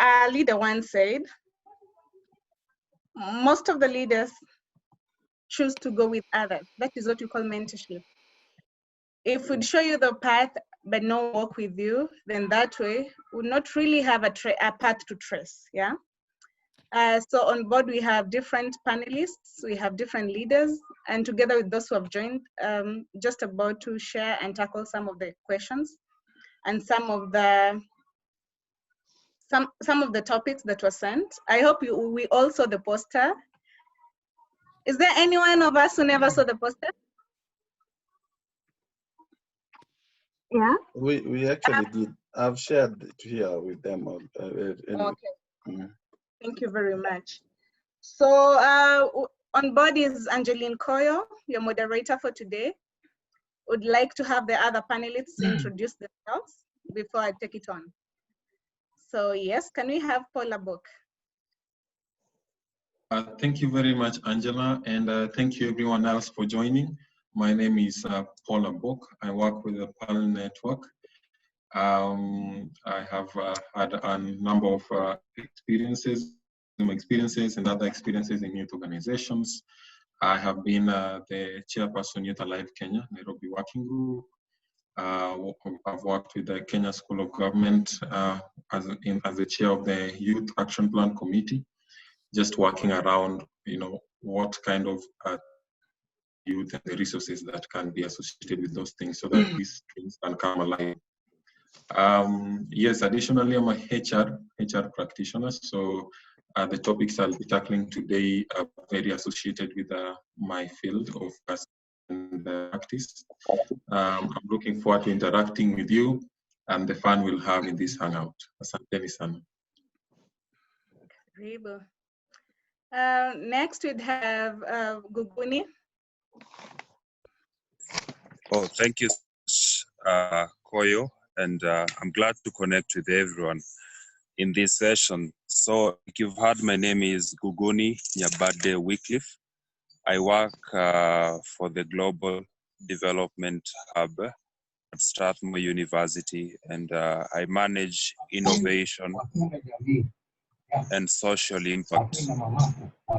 a leader once said, most of the leaders choose to go with others. That is what we call mentorship. If we'd show you the path but not walk with you, then that way we'll not really have a path to trace. Yeah. So on board we have different panelists, we have different leaders, and together with those who have joined, just about to share and tackle some of the questions and some of the topics that were sent. I hope we all saw the poster. Is there any one of us who never saw the poster? Yeah. We actually did. I've shared it here with them. Anyway. Okay. Thank you very much. So on board is Angeline Koyo, your moderator for today. Would like to have the other panelists introduce themselves before I take it on. So yes, can we have Paul Abok? Thank you very much, Angela, and thank you everyone else for joining. My name is Paul Abok. I work with the PAL network. I have had a number of experiences and other experiences in youth organizations. I have been the chairperson Youth Alive Kenya, Nairobi Working Group. I've worked with the Kenya School of Government as the chair of the Youth Action Plan Committee, just working around, what kind of youth and the resources that can be associated with those things so that these things can come alive. Yes, additionally, I'm a HR practitioner, so the topics I'll be tackling today are very associated with my field of practice. I'm looking forward to interacting with you and the fun we'll have in this hangout. Asante sana. Next, we'd have Guguni. Oh, thank you, Koyo, and I'm glad to connect with everyone in this session. So, like you've heard, my name is Guguni Nyabade Wycliffe. I work for the Global Development Hub at Strathmore University, and I manage innovation and social impact.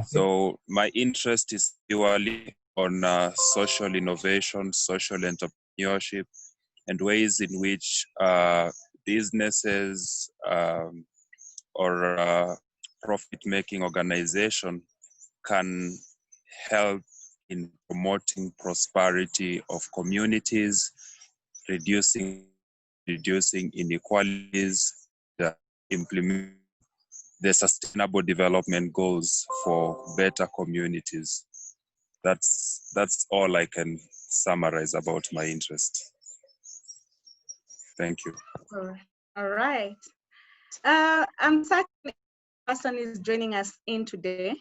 So my interest is purely on social innovation, social entrepreneurship, and ways in which businesses or profit-making organization can help in promoting prosperity of communities, reducing inequalities, implement the sustainable development goals for better communities. That's all I can summarize about my interest. Thank you. All right. I'm certain the person is joining us in today.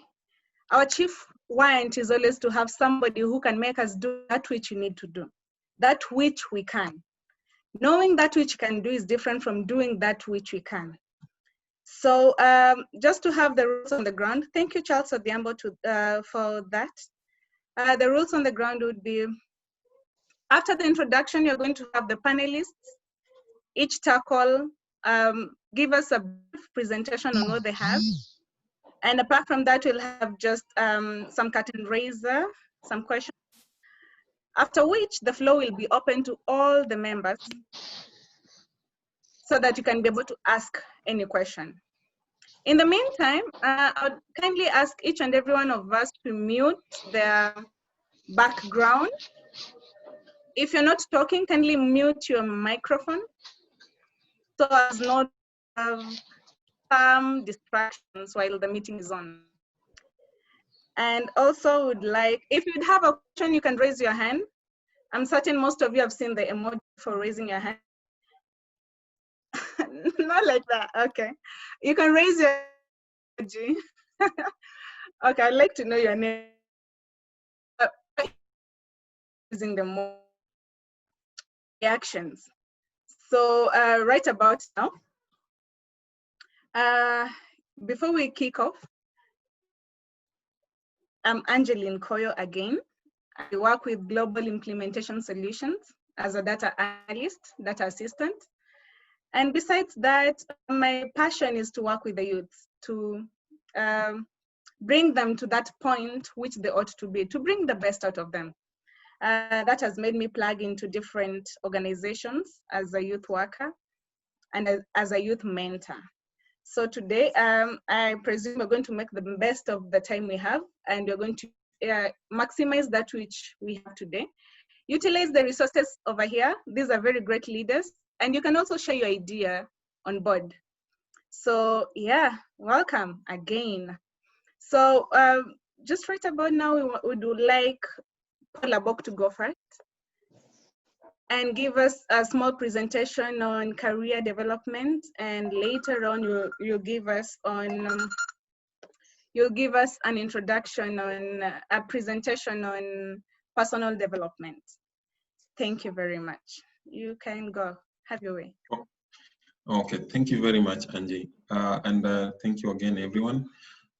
Our chief want is always to have somebody who can make us do that which we need to do, that which we can. Knowing that which we can do is different from doing that which we can. So just to have the rules on the ground, thank you, Charles Odhiambo, for that. The rules on the ground would be, after the introduction, you're going to have the panelists, each tackle, give us a brief presentation on what they have. And apart from that, we'll have just some curtain raiser, some questions, after which the floor will be open to all the members so that you can be able to ask any question. In the meantime, I would kindly ask each and every one of us to mute their background. If you're not talking, kindly mute your microphone so as not to have some distractions while the meeting is on. And also would like, if you'd have a question, you can raise your hand. I'm certain most of you have seen the emoji for raising your hand. Not like that, okay. You can raise your emoji. Okay, I'd like to know your name. Using the more reactions. So right about now, before we kick off, I'm Angeline Koyo again. I work with Global Implementation Solutions as a data analyst, data assistant. And besides that, my passion is to work with the youth, to bring them to that point which they ought to be, to bring the best out of them. That has made me plug into different organizations as a youth worker and as a youth mentor. So today, I presume we're going to make the best of the time we have, and we're going to maximize that which we have today. Utilize the resources over here. These are very great leaders, and you can also share your idea on board. So yeah, welcome again. So just right about now, we would like Paul Abok to go first and give us a small presentation on career development, and later on you'll give us an introduction on a presentation on personal development. Thank you very much. You can go. Have your way. Okay, thank you very much, Angie, and thank you again, everyone.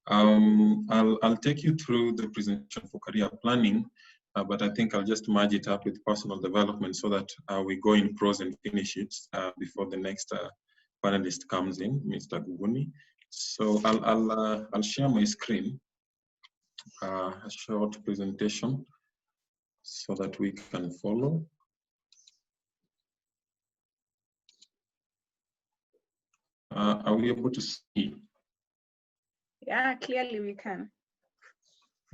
I'll take you through the presentation for career planning, but I think I'll just merge it up with personal development so that we go in pros and finish it before the next panelist comes in, Mr. Guguni. So I'll share my screen, a short presentation so that we can follow. Are we able to see? Yeah, clearly we can.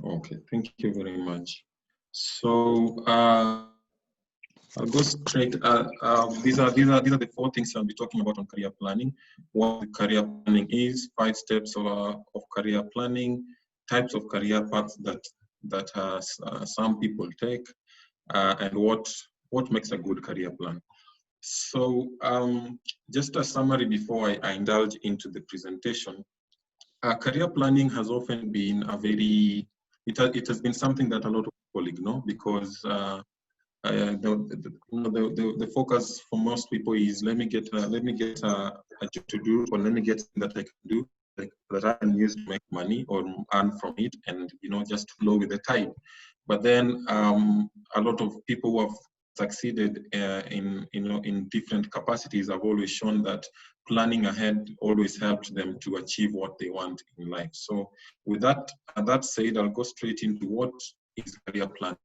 Okay, thank you very much. So I'll go straight. These are the 4 things I'll be talking about on career planning. What career planning is, 5 steps of career planning, types of career paths that some people take, and what makes a good career plan. So just a summary before I indulge into the presentation. Career planning has often been it has been something that a lot of people ignore because the focus for most people is let me get a job to do, or let me get something that I can do that I can use to make money or earn from it, and just flow with the tide. But then a lot of people who have succeeded in different capacities have always shown that planning ahead always helped them to achieve what they want in life. So with that said, I'll go straight into what is career planning.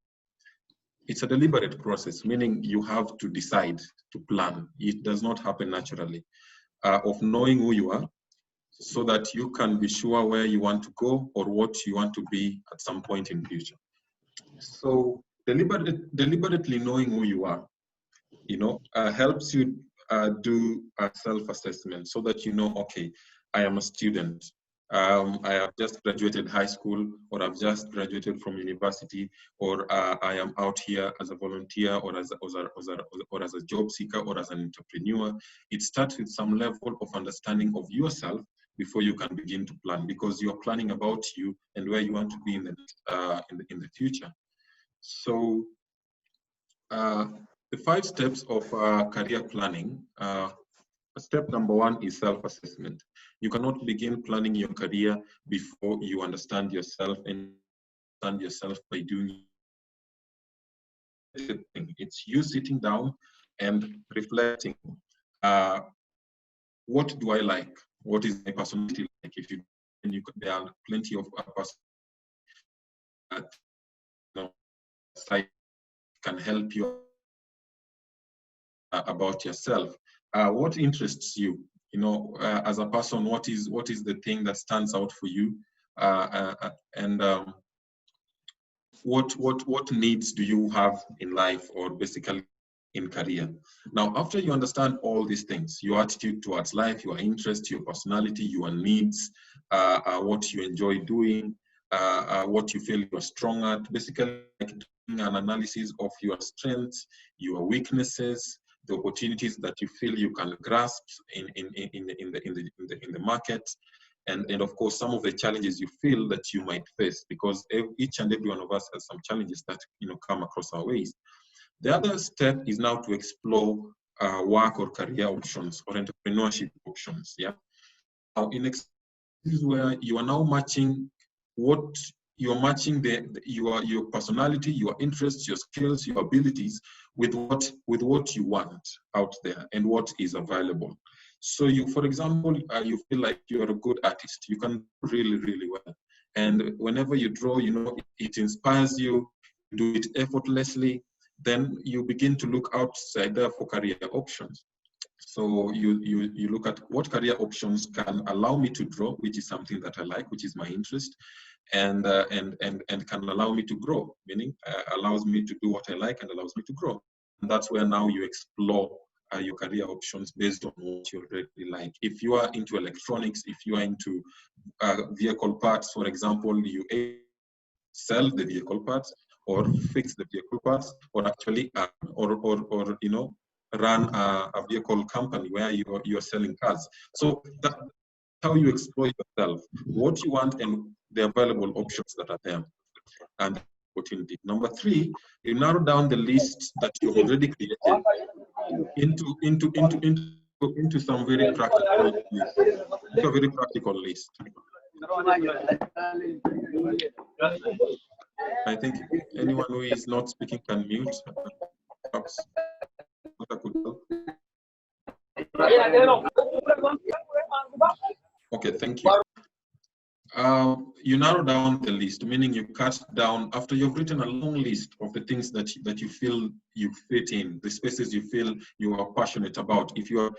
It's a deliberate process, meaning you have to decide to plan. It does not happen naturally. Of knowing who you are so that you can be sure where you want to go or what you want to be at some point in the future. So deliberately knowing who you are, helps you do a self-assessment so that okay, I am a student. I have just graduated high school, or I've just graduated from university, or I am out here as a volunteer, or as a job seeker, or as an entrepreneur. It starts with some level of understanding of yourself before you can begin to plan, because you're planning about you and where you want to be in the future. So the 5 steps of career planning. Step number 1 is self-assessment. You cannot begin planning your career before you understand yourself, and understand yourself by doing it. It's you sitting down and reflecting. What do I like? What is my personality like? There are plenty of personalities that can help you about yourself. What interests you? As a person, what is the thing that stands out for you? And what needs do you have in life, or basically in career? Now, after you understand all these things, your attitude towards life, your interests, your personality, your needs, what you enjoy doing, what you feel you're strong at, basically like doing an analysis of your strengths, your weaknesses, the opportunities that you feel you can grasp in the market, and of course some of the challenges you feel that you might face, because each and every one of us has some challenges that come across our ways. The other step is now to explore work or career options or entrepreneurship options. Yeah. Now, this is where you are now matching what you're matching your personality, your interests, your skills, your abilities with what you want out there and what is available. So you, for example, you feel like you're a good artist. You can do really, really well. And whenever you draw, you know, it inspires you, you do it effortlessly, then you begin to look outside there for career options. So you look at what career options can allow me to draw, which is something that I like, which is my interest, and can allow me to grow, meaning allows me to do what I like and allows me to grow. And that's where now you explore your career options based on what you already like. If you are into electronics, if you are into vehicle parts, for example, you sell the vehicle parts or fix the vehicle parts, or actually or you know, run a vehicle company where you're selling cars. So that's how you explore yourself, what you want and the available options that are there, and opportunity. Number 3, you narrow down the list that you've already created into some very practical, into a very practical list. I think anyone who is not speaking can mute. Perhaps I could help. Okay, thank you. You narrow down the list, meaning you cut down after you've written a long list of the things that you feel you fit in, the spaces you feel you are passionate about. If you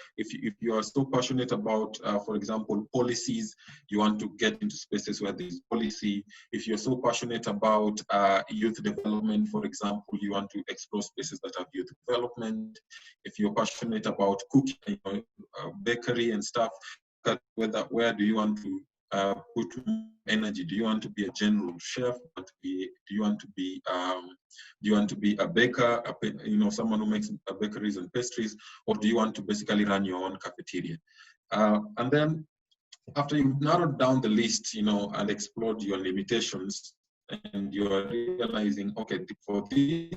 are so passionate about, for example, policies, you want to get into spaces where there's policy. If you're so passionate about youth development, for example, you want to explore spaces that have youth development. If you're passionate about cooking, you know, bakery and stuff, where do you want to put energy? Do you want to be a general chef? Do you want to be a baker? You know, someone who makes bakeries and pastries, or do you want to basically run your own cafeteria? And then after you've narrowed down the list, you know, and explored your limitations, and you're realizing, okay, for these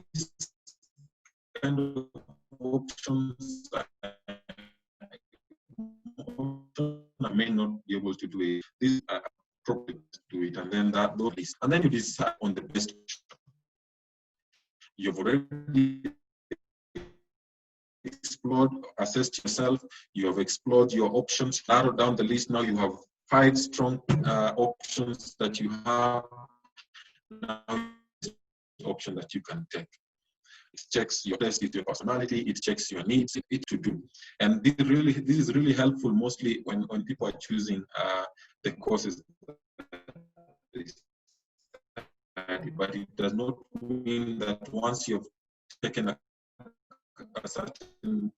kind of options, I may not be able to do it. This is appropriate to do it, and then those list, and then you decide on the best option. You've already explored, assessed yourself. You have explored your options, narrowed down the list. Now you have 5 strong options that you have. Now, option that you can take. It checks your test, your personality, it checks your needs, it to do. And this is really helpful, mostly when people are choosing the courses. But it does not mean that once you've taken a certain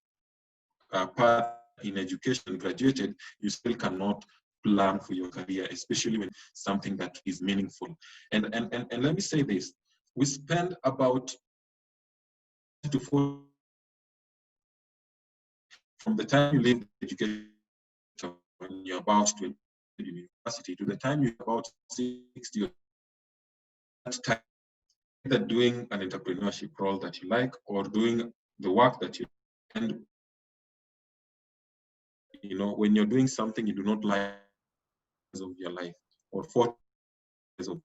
path in education, graduated, you still cannot plan for your career, especially when something that is meaningful. And let me say this: we spend about from the time you leave education, when you're about to enter university, to the time you're about 60, that time, either doing an entrepreneurship role that you like or doing the work that you like. And you know, when you're doing something you do not like of your life, or 4 years of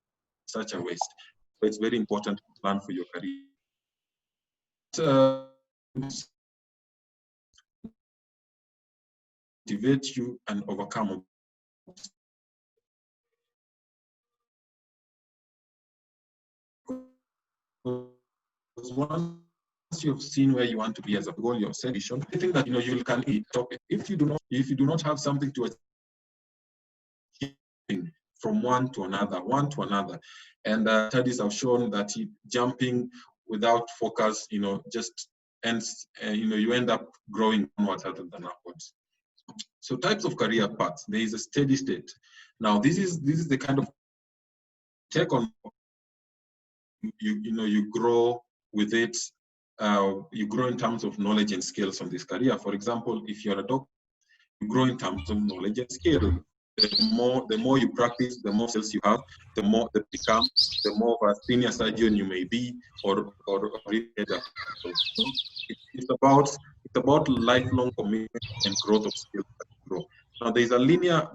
such a waste. So it's very important to plan for your career. Motivate you and overcome. Once you've seen where you want to be as a goal, your solution, I think that, you know, you can top it. If you do not have something to achieve from one to another, and studies have shown that jumping without focus, you know, just ends, you know, you end up growing onwards rather than upwards. So types of career paths. There is a steady state. Now this is the kind of take on. You know, you grow with it. You grow in terms of knowledge and skills on this career. For example, if you're a doctor, you grow in terms of knowledge and skill. The more you practice, the more skills you have, the more they become, the more of a senior surgeon you may be, or it's about lifelong commitment and growth of skills that you grow. Now there's a linear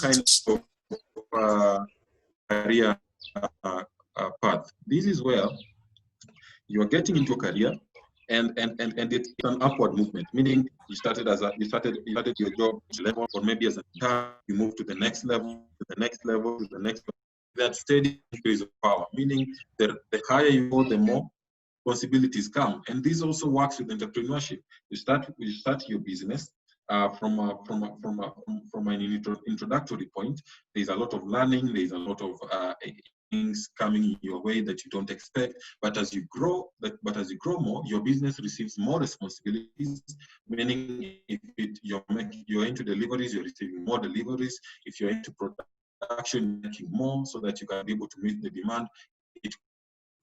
kind of career path. This is where you're getting into a career, and it's an upward movement, meaning you started your job level, or maybe as a intern, you move to the next level, to the next level, to the next level. That steady increase of power, meaning the higher you go, the more possibilities come. And this also works with entrepreneurship. You start your business from an introductory point. There's a lot of learning. There's a lot of things coming your way that you don't expect. But as you grow, more, your business receives more responsibilities. Meaning, if you're into deliveries, you're receiving more deliveries. If you're into production, making more so that you can be able to meet the demand. It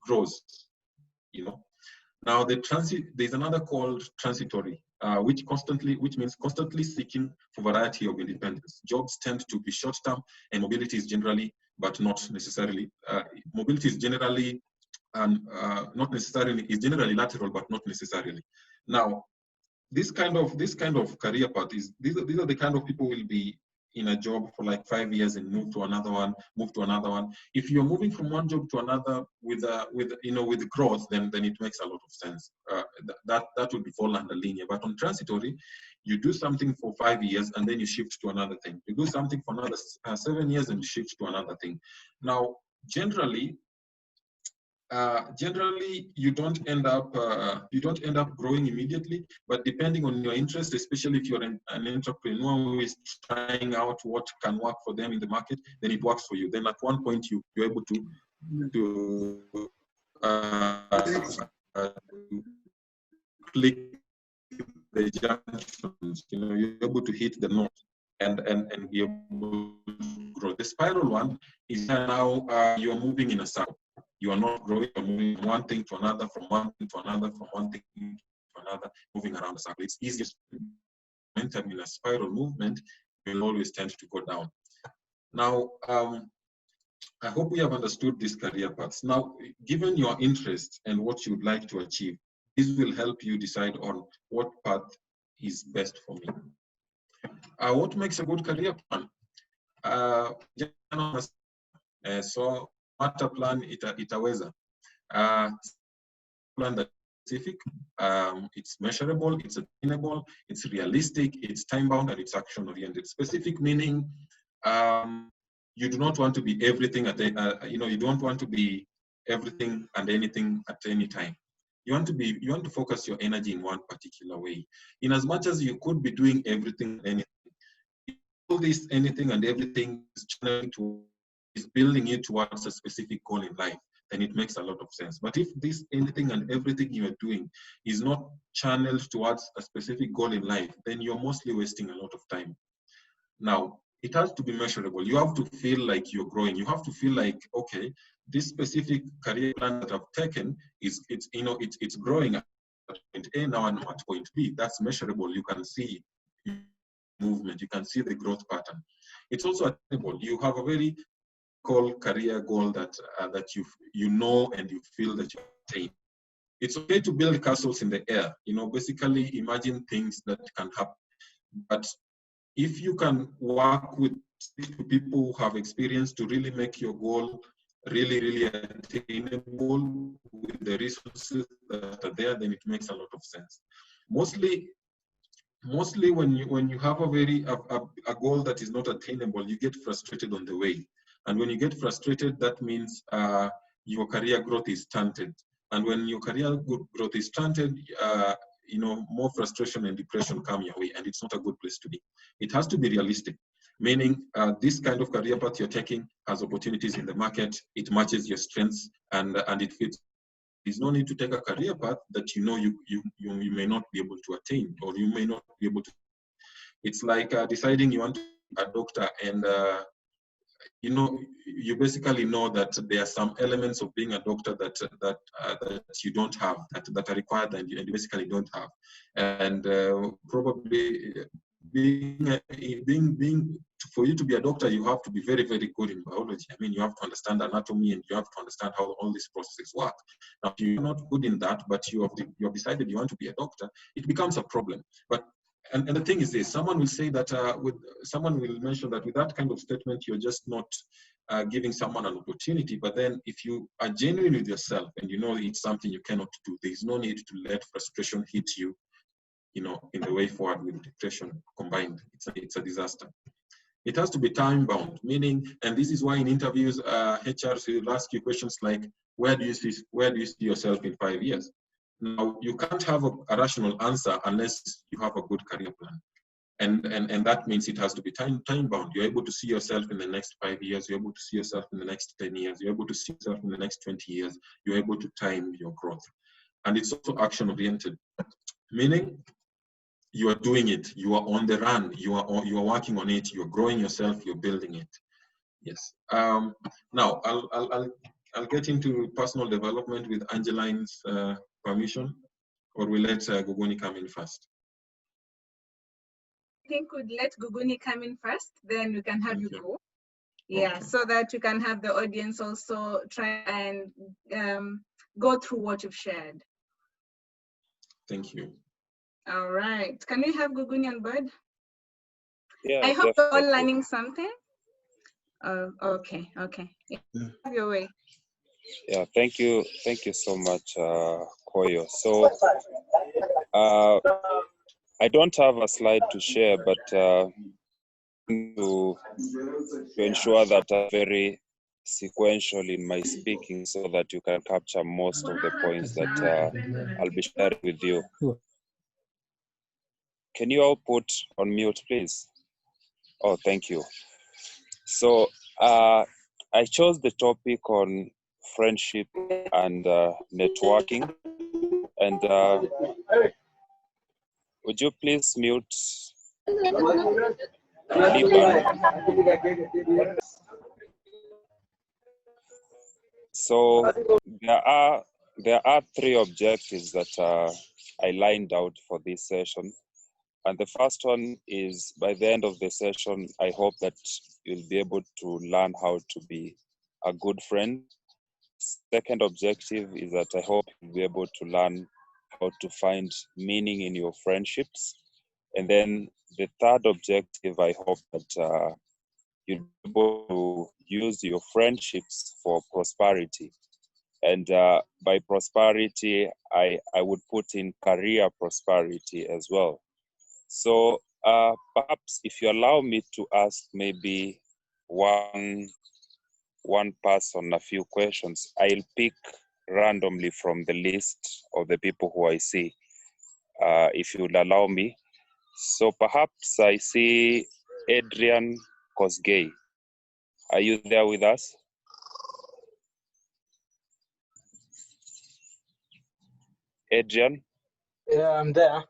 grows. Now there's another called transitory, which means constantly seeking for variety of independence. Jobs tend to be short-term, and mobility is generally, but not necessarily. Mobility is generally, and not necessarily, is generally lateral, but not necessarily. Now, this kind of career path these are the kind of people who will be in a job for like 5 years and move to another one. If you're moving from one job to another with growth, then it makes a lot of sense. That would fall under linear. But on transitory, you do something for 5 years and then you shift to another thing. You do something for another 7 years and you shift to another thing. Now, generally, you don't end up growing immediately, but depending on your interest, especially if you're an entrepreneur who is trying out what can work for them in the market, then it works for you. Then at one point you're able to click the junctions. You're able to hit the note and be able to grow. The spiral one is now you're moving in a circle. You are not growing, you're moving from one thing to another, from one thing to another, from one thing to another, moving around the circle. It's easiest momentum in a spiral movement will always tend to go down. Now, I hope we have understood these career paths. Now, given your interest and what you would like to achieve, this will help you decide on what path is best for me. What makes a good career plan? So master plan itaweza. Plan that specific, it's measurable, it's attainable, it's realistic, it's time bound, and it's action oriented. Specific meaning you do not want to be everything at you don't want to be everything and anything at any time. You want to focus your energy in one particular way. In as much as you could be doing everything and anything, all this anything and everything is building it towards a specific goal in life, then it makes a lot of sense. But if this anything and everything you are doing is not channeled towards a specific goal in life, then you're mostly wasting a lot of time. Now, it has to be measurable. You have to feel like you're growing. You have to feel like, okay, this specific career plan that I've taken it's growing at point A, now I'm at point B. That's measurable. You can see movement. You can see the growth pattern. It's also attainable. You have a very career goal that you know and you feel that you attain. It's okay to build castles in the air. Basically imagine things that can happen. But if you can work with people who have experience to really make your goal really, really attainable with the resources that are there, then it makes a lot of sense. Mostly when you have a goal that is not attainable, you get frustrated on the way. And when you get frustrated, that means your career growth is stunted. And when your career growth is stunted, more frustration and depression come your way, and it's not a good place to be. It has to be realistic, meaning this kind of career path you're taking has opportunities in the market, it matches your strengths, and it fits. There's no need to take a career path that you may not be able to attain, or you may not be able to. It's like deciding you want to be a doctor, and you basically know that there are some elements of being a doctor that you don't have, that are required, and you basically don't have. And probably for you to be a doctor, you have to be very, very good in biology. I mean, you have to understand anatomy, and you have to understand how all these processes work. Now, if you're not good in that, but you have decided you want to be a doctor, it becomes a problem. But and the thing is this, someone will say that, someone will mention that with that kind of statement, you're just not giving someone an opportunity. But then if you are genuine with yourself and you know it's something you cannot do, there's no need to let frustration hit you, you know, in the way forward with depression combined. It's a disaster. It has to be time bound, meaning, and this is why in interviews, HRs will ask you questions like, where do you see yourself in 5 years? Now, you can't have a rational answer unless you have a good career plan. And that means it has to be time bound. You're able to see yourself in the next 5 years. You're able to see yourself in the next 10 years. You're able to see yourself in the next 20 years. You're able to time your growth. And it's also action oriented, meaning you are doing it. You are on the run. You are working on it. You're growing yourself. You're building it. Yes. Now I'll get into personal development with Angeline's permission, or we'll let Guguni come in first. I think we'd let Guguni come in first, then we can have you go. Yeah, Okay. so that you can have the audience also try and go through what you've shared. Thank you. All right. Can we have Guguni on board? Yeah, I hope you're all definitely. learning something. Okay. Yeah. Have your way. Yeah, thank you so much, Koyo. So I don't have a slide to share, but to ensure that I'm very sequential in my speaking so that you can capture most of the points that I'll be sharing with you. Can you all put on mute, please? Oh, thank you. So I chose the topic on friendship and networking. And would you please mute Liban? So there are three objectives that I lined out for this session. And the first one is, by the end of the session, I hope that you'll be able to learn how to be a good friend. Second objective is that I hope you'll be able to learn how to find meaning in your friendships. And then the third objective, I hope that you'll be able to use your friendships for prosperity. And by prosperity, I would put in career prosperity as well. So perhaps if you allow me to ask maybe one person a few questions, I'll pick randomly from the list of the people who I see, if you would allow me. So perhaps I see Adrian Kosgei. Are you there with us? Adrian? Yeah, I'm there.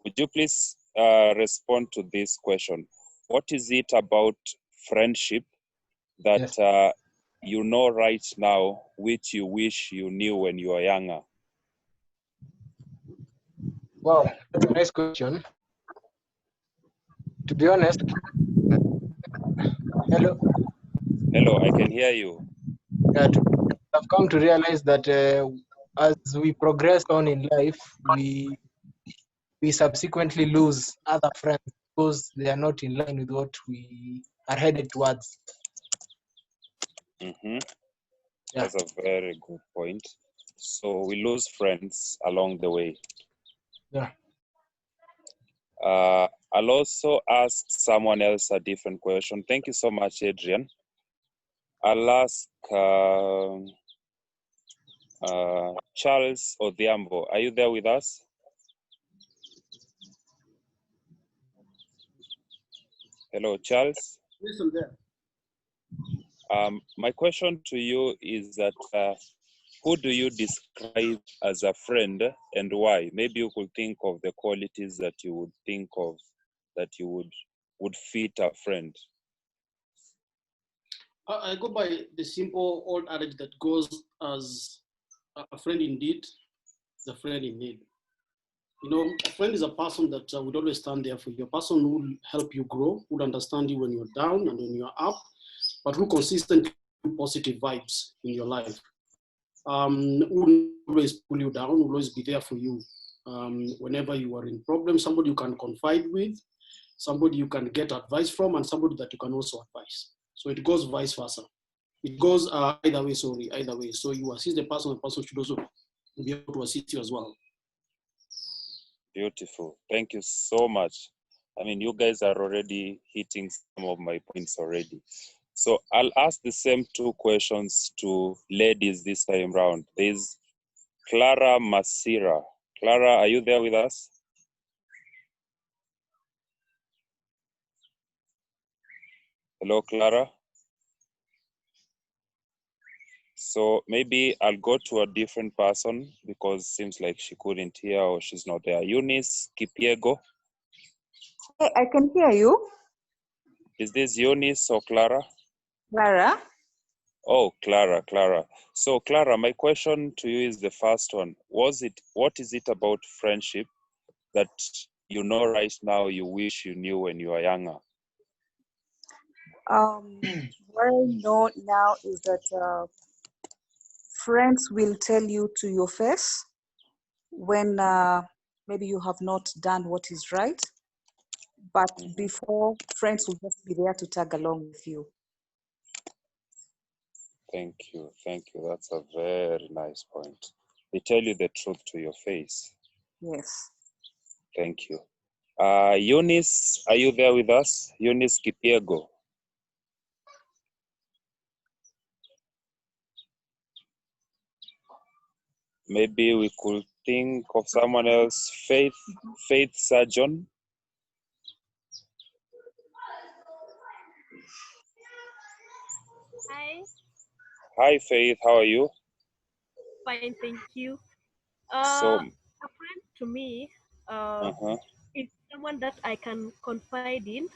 Would you please respond to this question? What is it about friendship that you know right now, which you wish you knew when you were younger? Wow, that's a nice question. To be honest, hello. Hello, I can hear you. I've come to realize that as we progress on in life, we subsequently lose other friends because they are not in line with what we are headed towards. Mm-hmm. Yeah. That's a very good point. So we lose friends along the way. Yeah. I'll also ask someone else a different question. Thank you so much, Adrian. I'll ask Charles Odhiambo. Are you there with us? Hello, Charles. Yes, I'm there. My question to you is that who do you describe as a friend and why? Maybe you could think of the qualities that you would think of that you would fit a friend. I go by the simple old adage that goes as a friend indeed is a friend in need. You know, a friend is a person that would always stand there for you, a person who will help you grow, would understand you when you're down and when you're up, but who consistently positive vibes in your life. Who will always pull you down, will always be there for you whenever you are in problems, somebody you can confide with, somebody you can get advice from, and somebody that you can also advise. So it goes vice versa. It goes either way, either way. So you assist the person should also be able to assist you as well. Beautiful. Thank you so much. I mean, you guys are already hitting some of my points already. So I'll ask the same two questions to ladies this time round. There's Clara Masira. Clara, are you there with us? Hello, Clara. So maybe I'll go to a different person because it seems like she couldn't hear or she's not there. Eunice Kipiego. Hey, I can hear you. Is this Eunice or Clara? Clara. Oh, Clara. So Clara, my question to you is the first one. What is it about friendship that you know right now you wish you knew when you were younger? What I know now is that friends will tell you to your face when maybe you have not done what is right, but before, friends will just be there to tag along with you. Thank you. That's a very nice point. They tell you the truth to your face. Yes. Thank you. Eunice, are you there with us? Eunice Kipiego. Maybe we could think of someone else. Faith Surgeon. Hi. Hi, Faith. How are you? Fine, thank you. So, A friend to me is someone that I can confide in.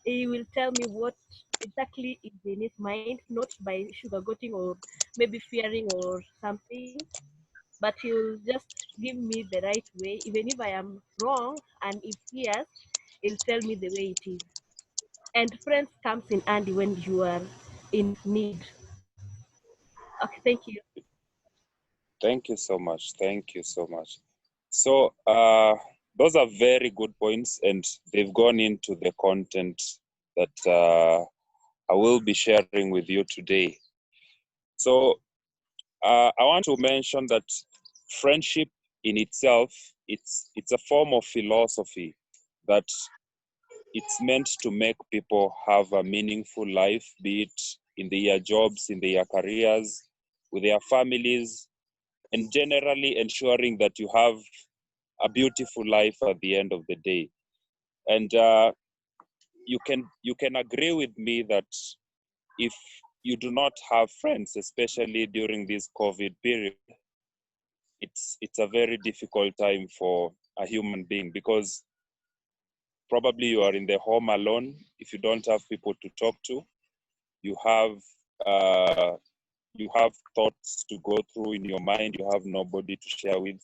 He will tell me what exactly is in his mind, not by sugarcoating or maybe fearing or something, but he'll just give me the right way, even if I am wrong. And if he has, he'll tell me the way it is. And friends comes in handy when you are in need. Okay, thank you. thank you so much. So, those are very good points, and they've gone into the content that I will be sharing with you today. So, I want to mention that friendship in itself, it's a form of philosophy that it's meant to make people have a meaningful life, be it in their jobs, in their careers, with their families, and generally ensuring that you have a beautiful life at the end of the day. And you can agree with me that if you do not have friends, especially during this COVID period, it's a very difficult time for a human being, because probably you are in the home alone. If you don't have people to talk to, you have thoughts to go through in your mind. You have nobody to share with.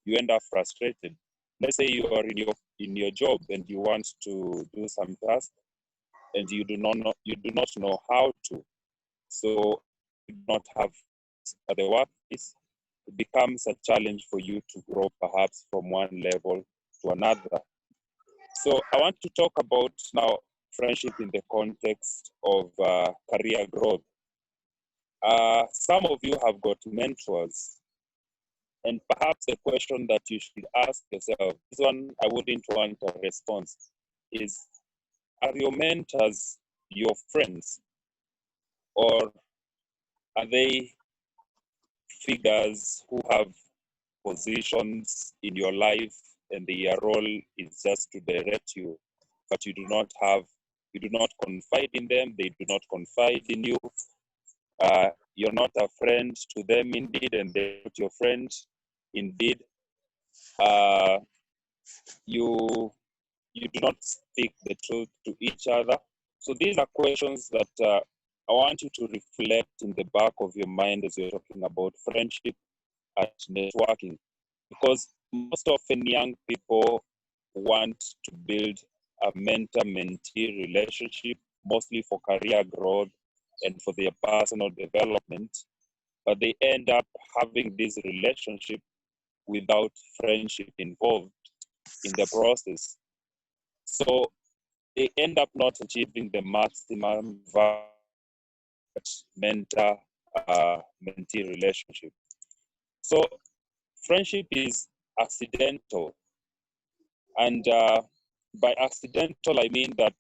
You end up frustrated. Let's say you are in your job and you want to do some task, and you do not know how to. So you do not have at the workplace. It becomes a challenge for you to grow perhaps from one level to another. So I want to talk about now friendship in the context of career growth. Some of you have got mentors, and perhaps the question that you should ask yourself, this one I wouldn't want a response, is, are your mentors your friends, or are they figures who have positions in your life and their role is just to direct you, but you do not confide in them, they do not confide in you. You're not a friend to them indeed, and they're not your friend indeed. You do not speak the truth to each other. So these are questions that I want you to reflect in the back of your mind as you're talking about friendship and networking, because most often young people want to build a mentor-mentee relationship, mostly for career growth and for their personal development, but they end up having this relationship without friendship involved in the process. So they end up not achieving the maximum value mentor-mentee relationship. So friendship is accidental. And by accidental, I mean that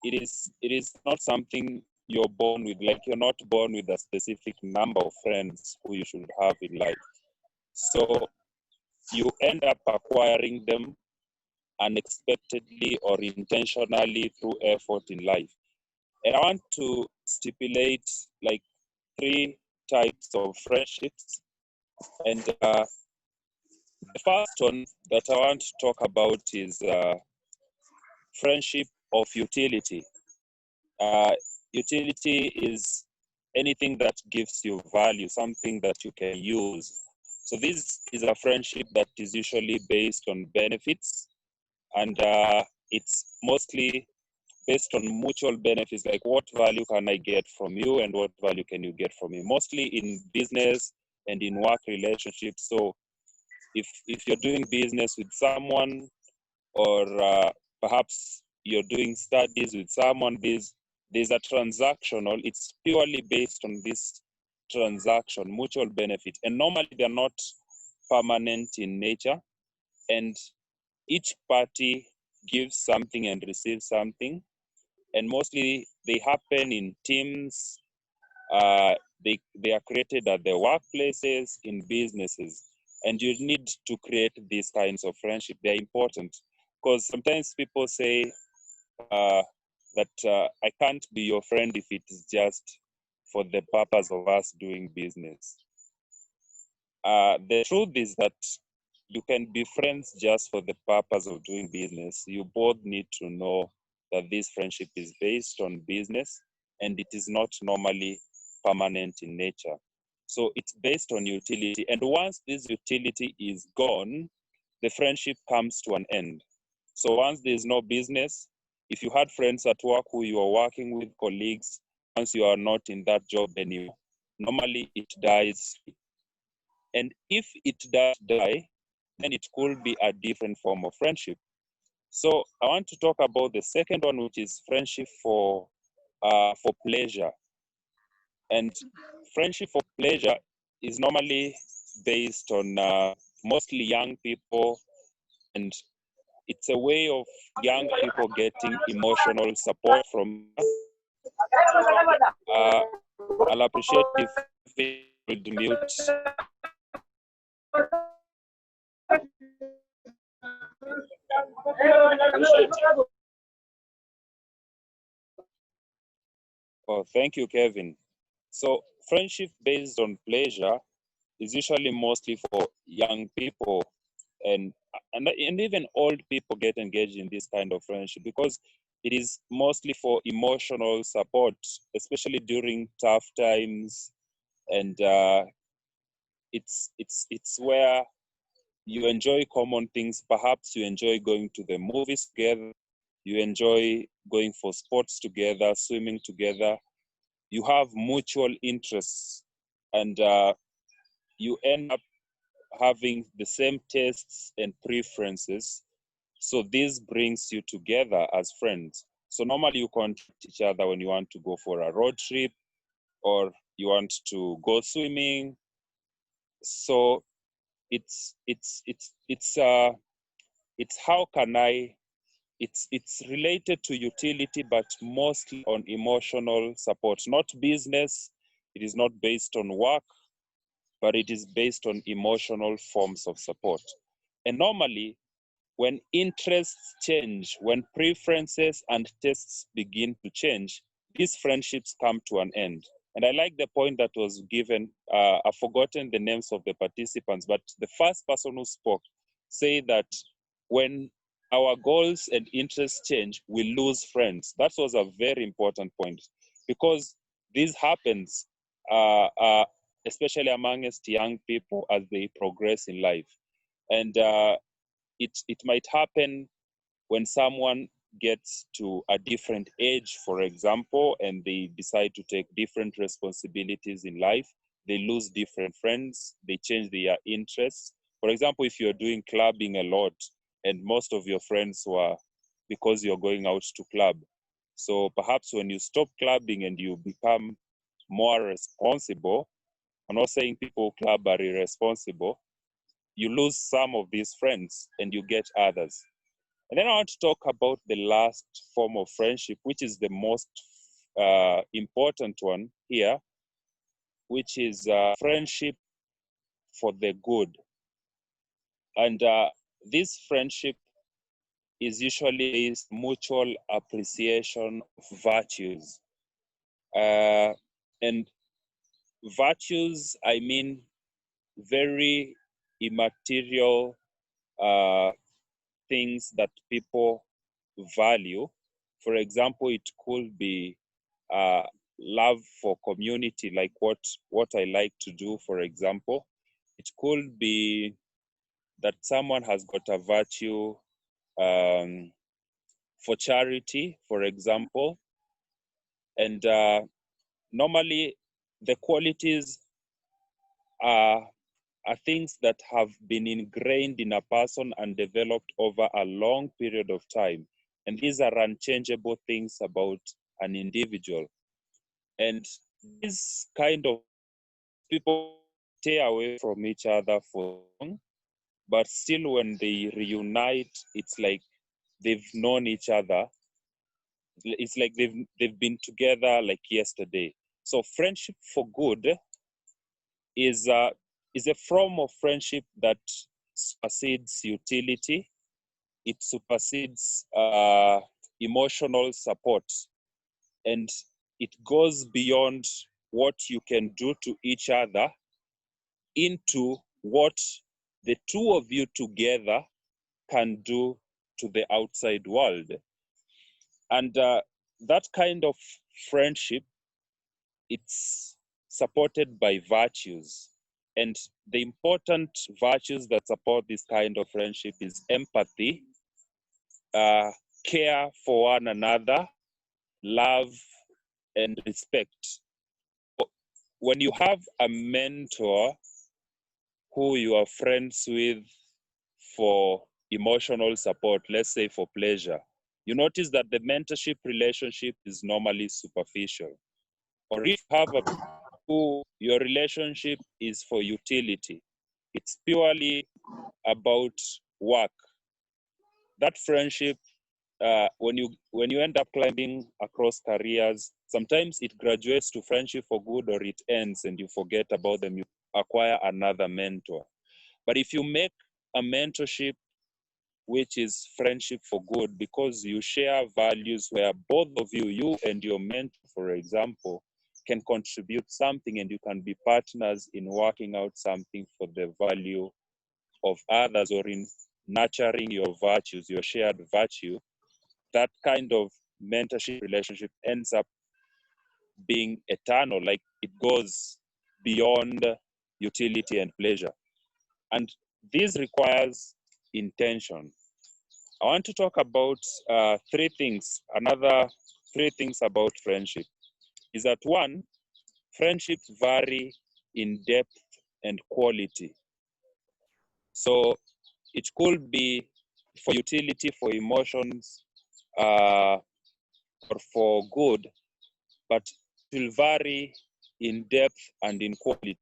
it is not something you're born with. Like, you're not born with a specific number of friends who you should have in life. So you end up acquiring them unexpectedly or intentionally through effort in life. And I want to stipulate like 3 types of friendships. And the first one that I want to talk about is friendship of utility. Utility is anything that gives you value, something that you can use. So this is a friendship that is usually based on benefits, and it's mostly based on mutual benefits, like what value can I get from you and what value can you get from me, mostly in business and in work relationships. So if you're doing business with someone, or perhaps you're doing studies with someone, there's a transactional, it's purely based on this transaction, mutual benefit. And normally they're not permanent in nature, and each party gives something and receives something. And mostly they happen in teams. They are created at the workplaces, in businesses. And you need to create these kinds of friendship. They're important, because sometimes people say that I can't be your friend if it is just for the purpose of us doing business. The truth is that you can be friends just for the purpose of doing business. You both need to know that this friendship is based on business, and it is not normally permanent in nature. So it's based on utility. And once this utility is gone, the friendship comes to an end. So once there's no business, if you had friends at work who you are working with, colleagues, once you are not in that job anymore, normally it dies. And if it does die, then it could be a different form of friendship. So I want to talk about the second one, which is friendship for pleasure. And friendship for pleasure is normally based on mostly young people, and it's a way of young people getting emotional support from. I'll appreciate if we would mute. Oh, thank you, Kevin. So friendship based on pleasure is usually mostly for young people, and even old people get engaged in this kind of friendship, because it is mostly for emotional support, especially during tough times. And it's where you enjoy common things. Perhaps you enjoy going to the movies together, you enjoy going for sports together, swimming together. You have mutual interests, and you end up having the same tastes and preferences. So this brings you together as friends. So normally you contact each other when you want to go for a road trip, or you want to go swimming. So it's how can I, it's related to utility, but mostly on emotional support, not business. It is not based on work, but it is based on emotional forms of support. And normally, when interests change, when preferences and tastes begin to change, these friendships come to an end. And I like the point that was given. I've forgotten the names of the participants, but the first person who spoke said that when our goals and interests change, we lose friends. That was a very important point, because this happens especially amongst young people as they progress in life. And it might happen when someone gets to a different age, for example, and they decide to take different responsibilities in life. They lose different friends, they change their interests. For example, if you're doing clubbing a lot and most of your friends were because you're going out to club. So perhaps when you stop clubbing and you become more responsible, I'm not saying people who club are irresponsible, you lose some of these friends and you get others. And then I want to talk about the last form of friendship, which is the most important one here, which is friendship for the good. And this friendship is usually is mutual appreciation of virtues. And virtues, I mean, very immaterial things that people value. For example, it could be love for community, like what I like to do, for example. It could be that someone has got a virtue for charity, for example. And normally the qualities are things that have been ingrained in a person and developed over a long period of time. And these are unchangeable things about an individual. And this kind of people stay away from each other for long, but still when they reunite, it's like they've known each other. It's like they've been together like yesterday. So friendship for good is a form of friendship that supersedes utility. It supersedes emotional support, and it goes beyond what you can do to each other into what the two of you together can do to the outside world. And that kind of friendship, it's supported by virtues. And the important virtues that support this kind of friendship is empathy, care for one another, love, and respect. When you have a mentor who you are friends with for emotional support, let's say for pleasure, you notice that the mentorship relationship is normally superficial. Or if you have a who your relationship is for utility, it's purely about work. That friendship, when you end up climbing across careers, sometimes it graduates to friendship for good, or it ends and you forget about them. You acquire another mentor. But if you make a mentorship which is friendship for good, because you share values where both of you and your mentor, for example, can contribute something, and you can be partners in working out something for the value of others, or in nurturing your virtues, your shared virtue, that kind of mentorship relationship ends up being eternal, like it goes beyond utility and pleasure. And this requires intention. I want to talk about three things. Another three things about friendship is that one, friendships vary in depth and quality. So it could be for utility, for emotions, or for good, but it will vary in depth and in quality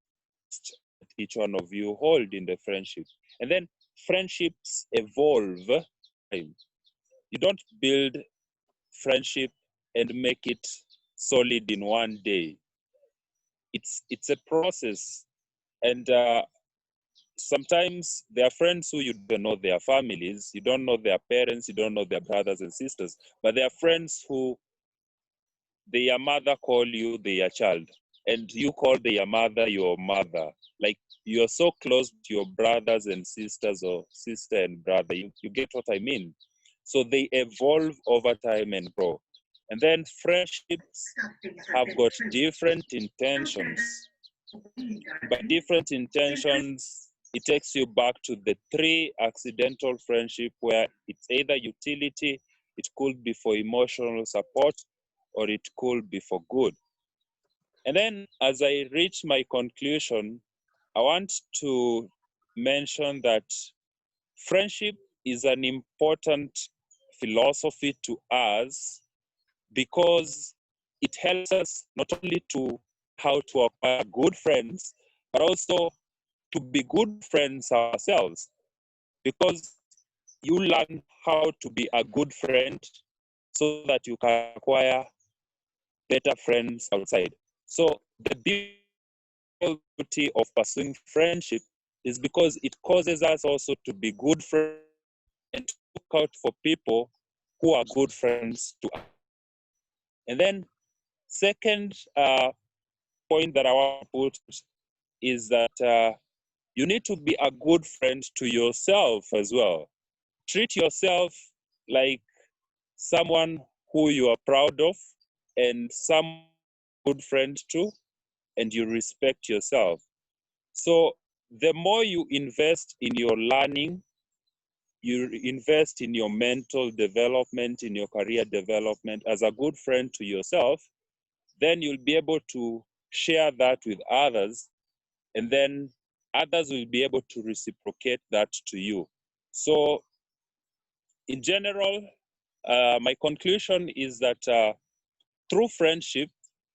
that each one of you hold in the friendship. And then friendships evolve. You don't build friendship and make it solid in one day. It's a process, and sometimes there are friends who you don't know their families, you don't know their parents, you don't know their brothers and sisters, but there are friends who their mother call you their child, and you call their mother your mother. Like you're so close to your brothers and sisters, or sister and brother. You get what I mean? So they evolve over time and grow. And then friendships have got different intentions. By different intentions, it takes you back to the three accidental friendship where it's either utility, it could be for emotional support, or it could be for good. And then as I reach my conclusion, I want to mention that friendship is an important philosophy to us because it helps us not only to how to acquire good friends, but also to be good friends ourselves. Because you learn how to be a good friend so that you can acquire better friends outside. So the beauty of pursuing friendship is because it causes us also to be good friends and to look out for people who are good friends to us. And then second point that I want to put is that you need to be a good friend to yourself as well. Treat yourself like someone who you are proud of and some good friend to, and you respect yourself. So the more you invest in your learning, you invest in your mental development, in your career development as a good friend to yourself, then you'll be able to share that with others, and then others will be able to reciprocate that to you. So in general, my conclusion is that through friendship,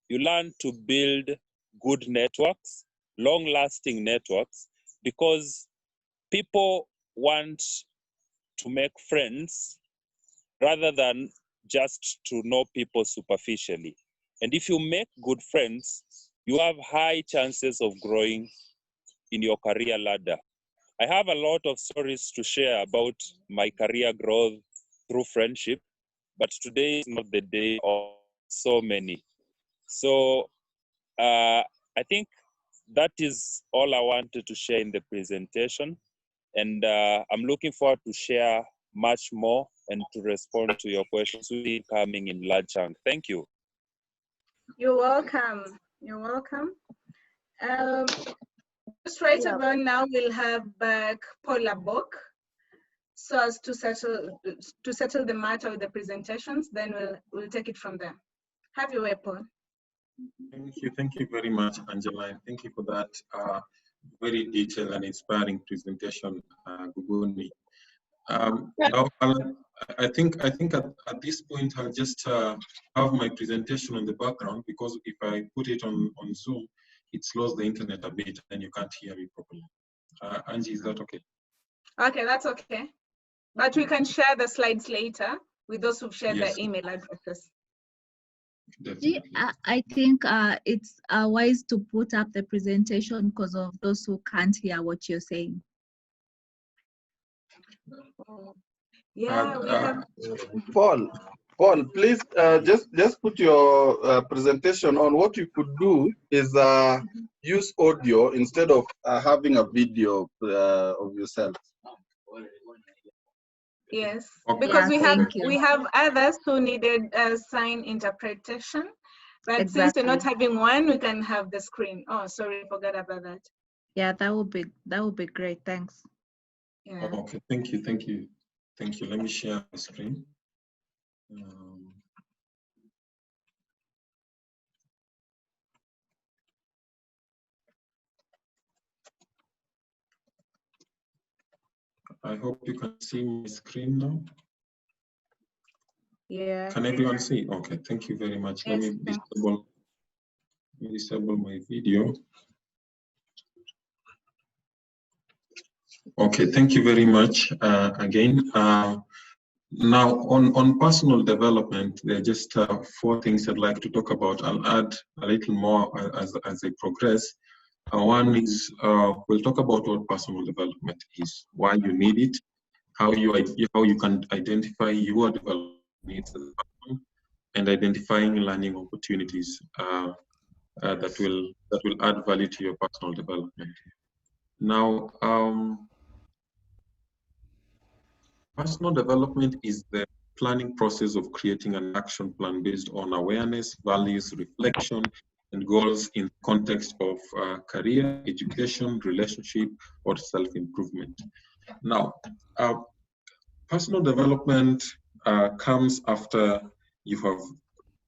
you learn to build good networks, long-lasting networks, because people want to make friends rather than just to know people superficially. And if you make good friends, you have high chances of growing in your career ladder. I have a lot of stories to share about my career growth through friendship, but today is not the day of so many. So I think that is all I wanted to share in the presentation. And I'm looking forward to share much more and to respond to your questions coming in large chunk. Thank you. You're welcome. You're welcome. Just right about now, we'll have back Paul Abok, so as to settle the matter with the presentations. Then we'll take it from there. Have your way, Paul. Thank you very much, Angeline. Thank you for that very detailed and inspiring presentation, Guguni. Now, I think at this point I'll just have my presentation on the background, because if I put it on Zoom, it slows the internet a bit and you can't hear me properly. Angie, is that okay? Okay, that's okay. But we can share the slides later with those who've shared their email addresses. I think it's wise to put up the presentation because of those who can't hear what you're saying. Yeah, we have. Paul, please just put your presentation on. What you could do is use audio instead of having a video of yourself. Yes, Okay. because Yeah, we have others who needed sign interpretation, but exactly. since we're not having one, we can have the screen. Oh, sorry, I forgot about that. Yeah, that would be great. Thanks. Yeah. Okay, thank you. Let me share my screen. I hope you can see my screen now. Yeah. Can everyone see? Okay, thank you very much. Yes, Let me disable my video. Okay, thank you very much again. Now, on personal development, there are just 4 things I'd like to talk about. I'll add a little more as I progress. One is we'll talk about what personal development is, why you need it, how you can identify your development needs as a person, and identifying learning opportunities that will add value to your personal development. Now, personal development is the planning process of creating an action plan based on awareness, values, reflection, and goals in the context of career, education, relationship, or self-improvement. Now, personal development comes after you have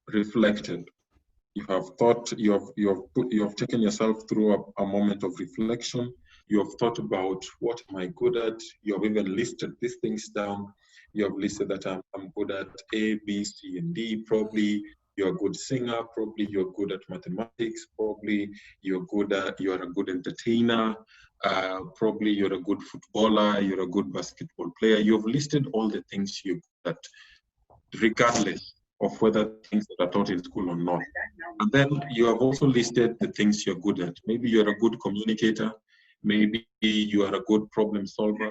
reflected. You have thought, you have taken yourself through a moment of reflection, You have thought about what am I good at? You have even listed these things down. You have listed that I'm good at A, B, C, and D. Probably you're a good singer. Probably you're good at mathematics. Probably you are a good entertainer. Probably you're a good footballer. You're a good basketball player. You have listed all the things you're good at, regardless of whether things that are taught in school or not. And then you have also listed the things you're good at. Maybe you're a good communicator. Maybe you are a good problem solver.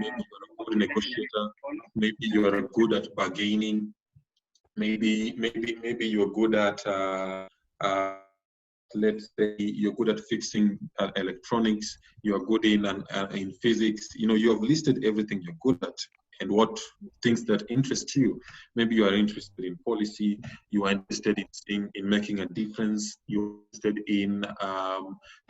Maybe you're a good negotiator. Maybe you are good at bargaining. Maybe you're good at let's say you're good at fixing electronics. You are good in physics. You know, you have listed everything you're good at and what things that interest you. Maybe you are interested in policy. You are interested in making a difference. You're interested in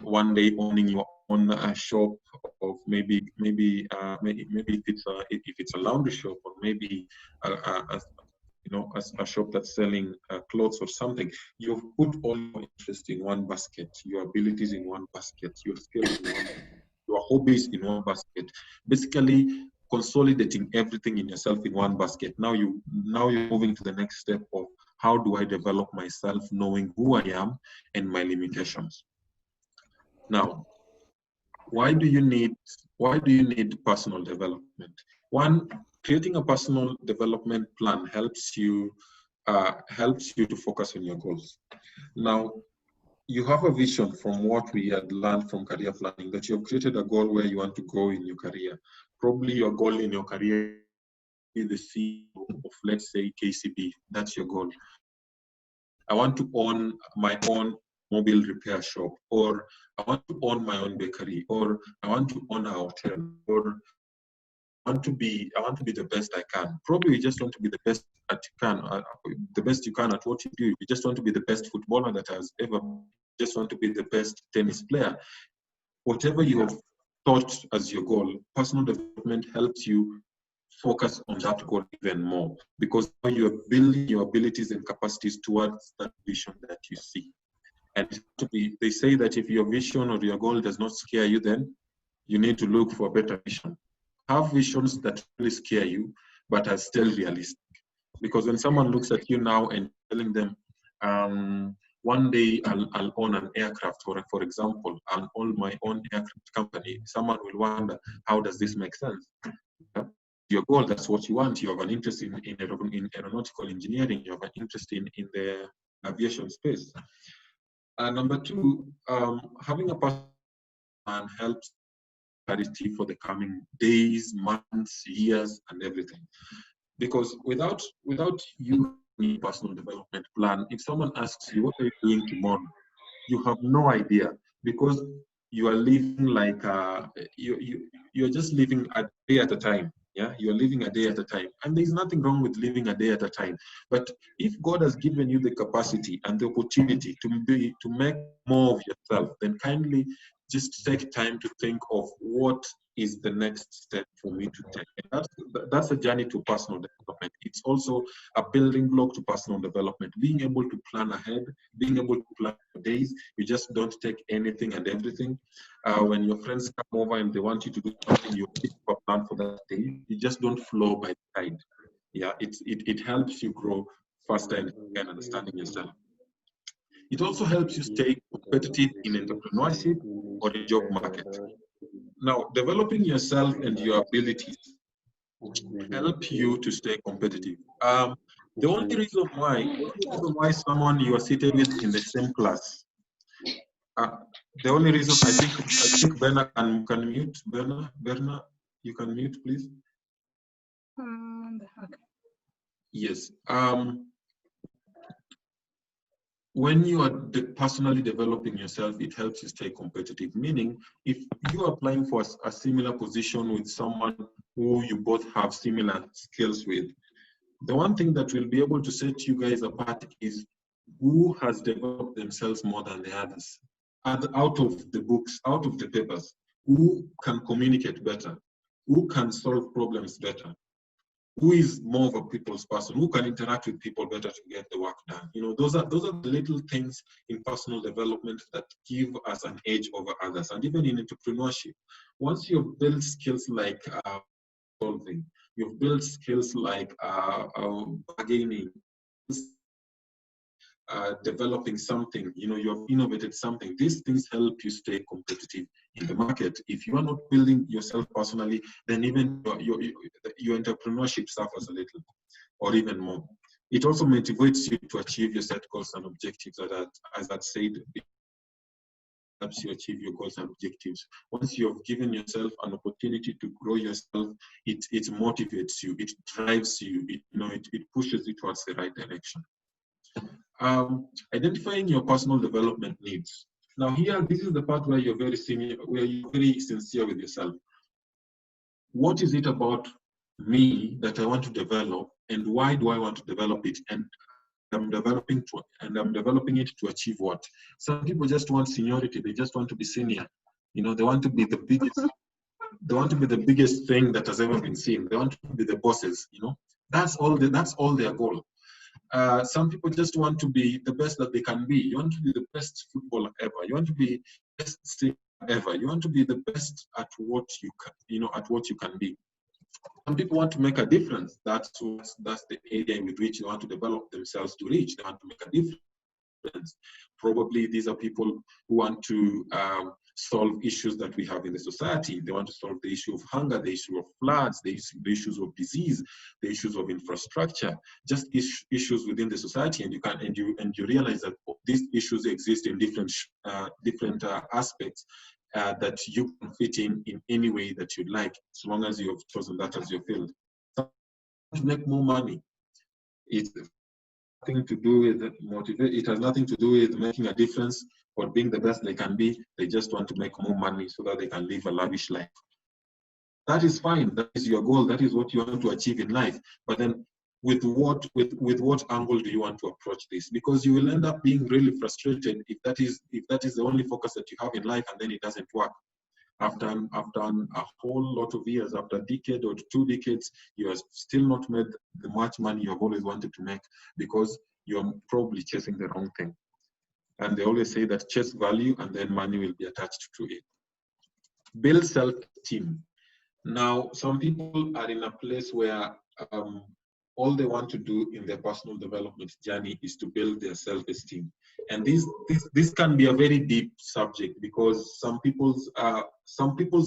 one day owning your own shop of maybe if it's a laundry shop, or maybe a shop that's selling clothes or something. You've put all your interest in one basket, your abilities in one basket, your skills in one, your hobbies in one basket. Basically, consolidating everything in yourself in one basket. Now you're moving to the next step of how do I develop myself, knowing who I am and my limitations. Now, why do you need personal development? One, creating a personal development plan helps you to focus on your goals. Now, you have a vision from what we had learned from career planning, that you have created a goal where you want to go in your career. Probably your goal in your career is the CEO of, let's say, KCB. That's your goal. I want to own my own mobile repair shop, or I want to own my own bakery, or I want to own a hotel, or I want to be the best I can. Probably you just want to be the best the best you can at what you do. You just want to be the best footballer that has ever. Just want to be the best tennis player. Whatever you have thought as your goal, personal development helps you focus on that goal even more, because now you're building your abilities and capacities towards that vision that you see. And they say that if your vision or your goal does not scare you, then you need to look for a better vision. Have visions that really scare you, but are still realistic. Because when someone looks at you now and telling them, one day I'll own an aircraft, or for example, I'll own my own aircraft company, someone will wonder, how does this make sense? Your goal, that's what you want. You have an interest in aeronautical engineering, you have an interest in the aviation space. Number two, having a personal plan helps clarity for the coming days, months, years, and everything. Because without you having a personal development plan, if someone asks you, what are you doing tomorrow? You have no idea, because you are living like you're just living a day at a time. Yeah, you're living a day at a time, and there's nothing wrong with living a day at a time. But if God has given you the capacity and the opportunity to make more of yourself, then kindly just take time to think of what is the next step for me to take. And that's a journey to personal development. It's also a building block to personal development. Being able to plan ahead, being able to plan days. You just don't take anything and everything. When your friends come over and they want you to do something, you keep a plan for that day. You just don't flow by the tide. Yeah, it helps you grow faster and understanding yourself. It also helps you stay competitive in entrepreneurship or the job market. Now, developing yourself and your abilities help you to stay competitive. The only reason why someone you are seated with in the same class, the only reason I think Berna can mute. Berna, you can mute, please. Okay. Yes. When you are personally developing yourself, it helps you stay competitive. Meaning, if you are applying for a similar position with someone who you both have similar skills with, the one thing that will be able to set you guys apart is who has developed themselves more than the others. Out of the books, out of the papers, who can communicate better, who can solve problems better. who is more of a people's person, who can interact with people better to get the work done. You know, those are the little things in personal development that give us an edge over others. And even in entrepreneurship, once you've built skills like solving, you've built skills like bargaining, developing something, you know, you've innovated something. These things help you stay competitive in the market. If you are not building yourself personally, then even your entrepreneurship suffers a little, or even more. It also motivates you to achieve your set goals and objectives. As I said, it helps you achieve your goals and objectives. Once you have given yourself an opportunity to grow yourself, it motivates you, it drives you, it pushes you towards the right direction. Identifying your personal development needs. Now here, this is the part where you're very sincere with yourself. What is it about me that I want to develop, and why do I want to develop it? And I'm developing it to achieve what? Some people just want seniority. They just want to be senior. You know, they want to be the biggest. They want to be the biggest thing that has ever been seen. They want to be the bosses. You know, that's all their goal. Some people just want to be the best that they can be. You want to be the best footballer ever. You want to be the best singer ever. You want to be the best at what you can, at what you can be. Some people want to make a difference. That's the area with which they want to develop themselves to reach. They want to make a difference. Probably these are people who want to solve issues that we have in the society. They want to solve the issue of hunger, the issue of floods, the issues of disease, the issues of infrastructure, just issues within the society. And you realize that these issues exist in different aspects that you can fit in any way that you'd like, as long as you have chosen that as your field. To make more money, it has nothing to do with making a difference or being the best they can be. They just want to make more money so that they can live a lavish life. That is fine. That is your goal. That is what you want to achieve in life. But then with what angle do you want to approach this? Because you will end up being really frustrated if that is the only focus that you have in life, and then it doesn't work. After a whole lot of years, after a decade or 2 decades, you have still not made the much money you have always wanted to make, because you're probably chasing the wrong thing. And they always say that chase value and then money will be attached to it. Build self-esteem. Now, some people are in a place where all they want to do in their personal development journey is to build their self-esteem. And this can be a very deep subject, because some people's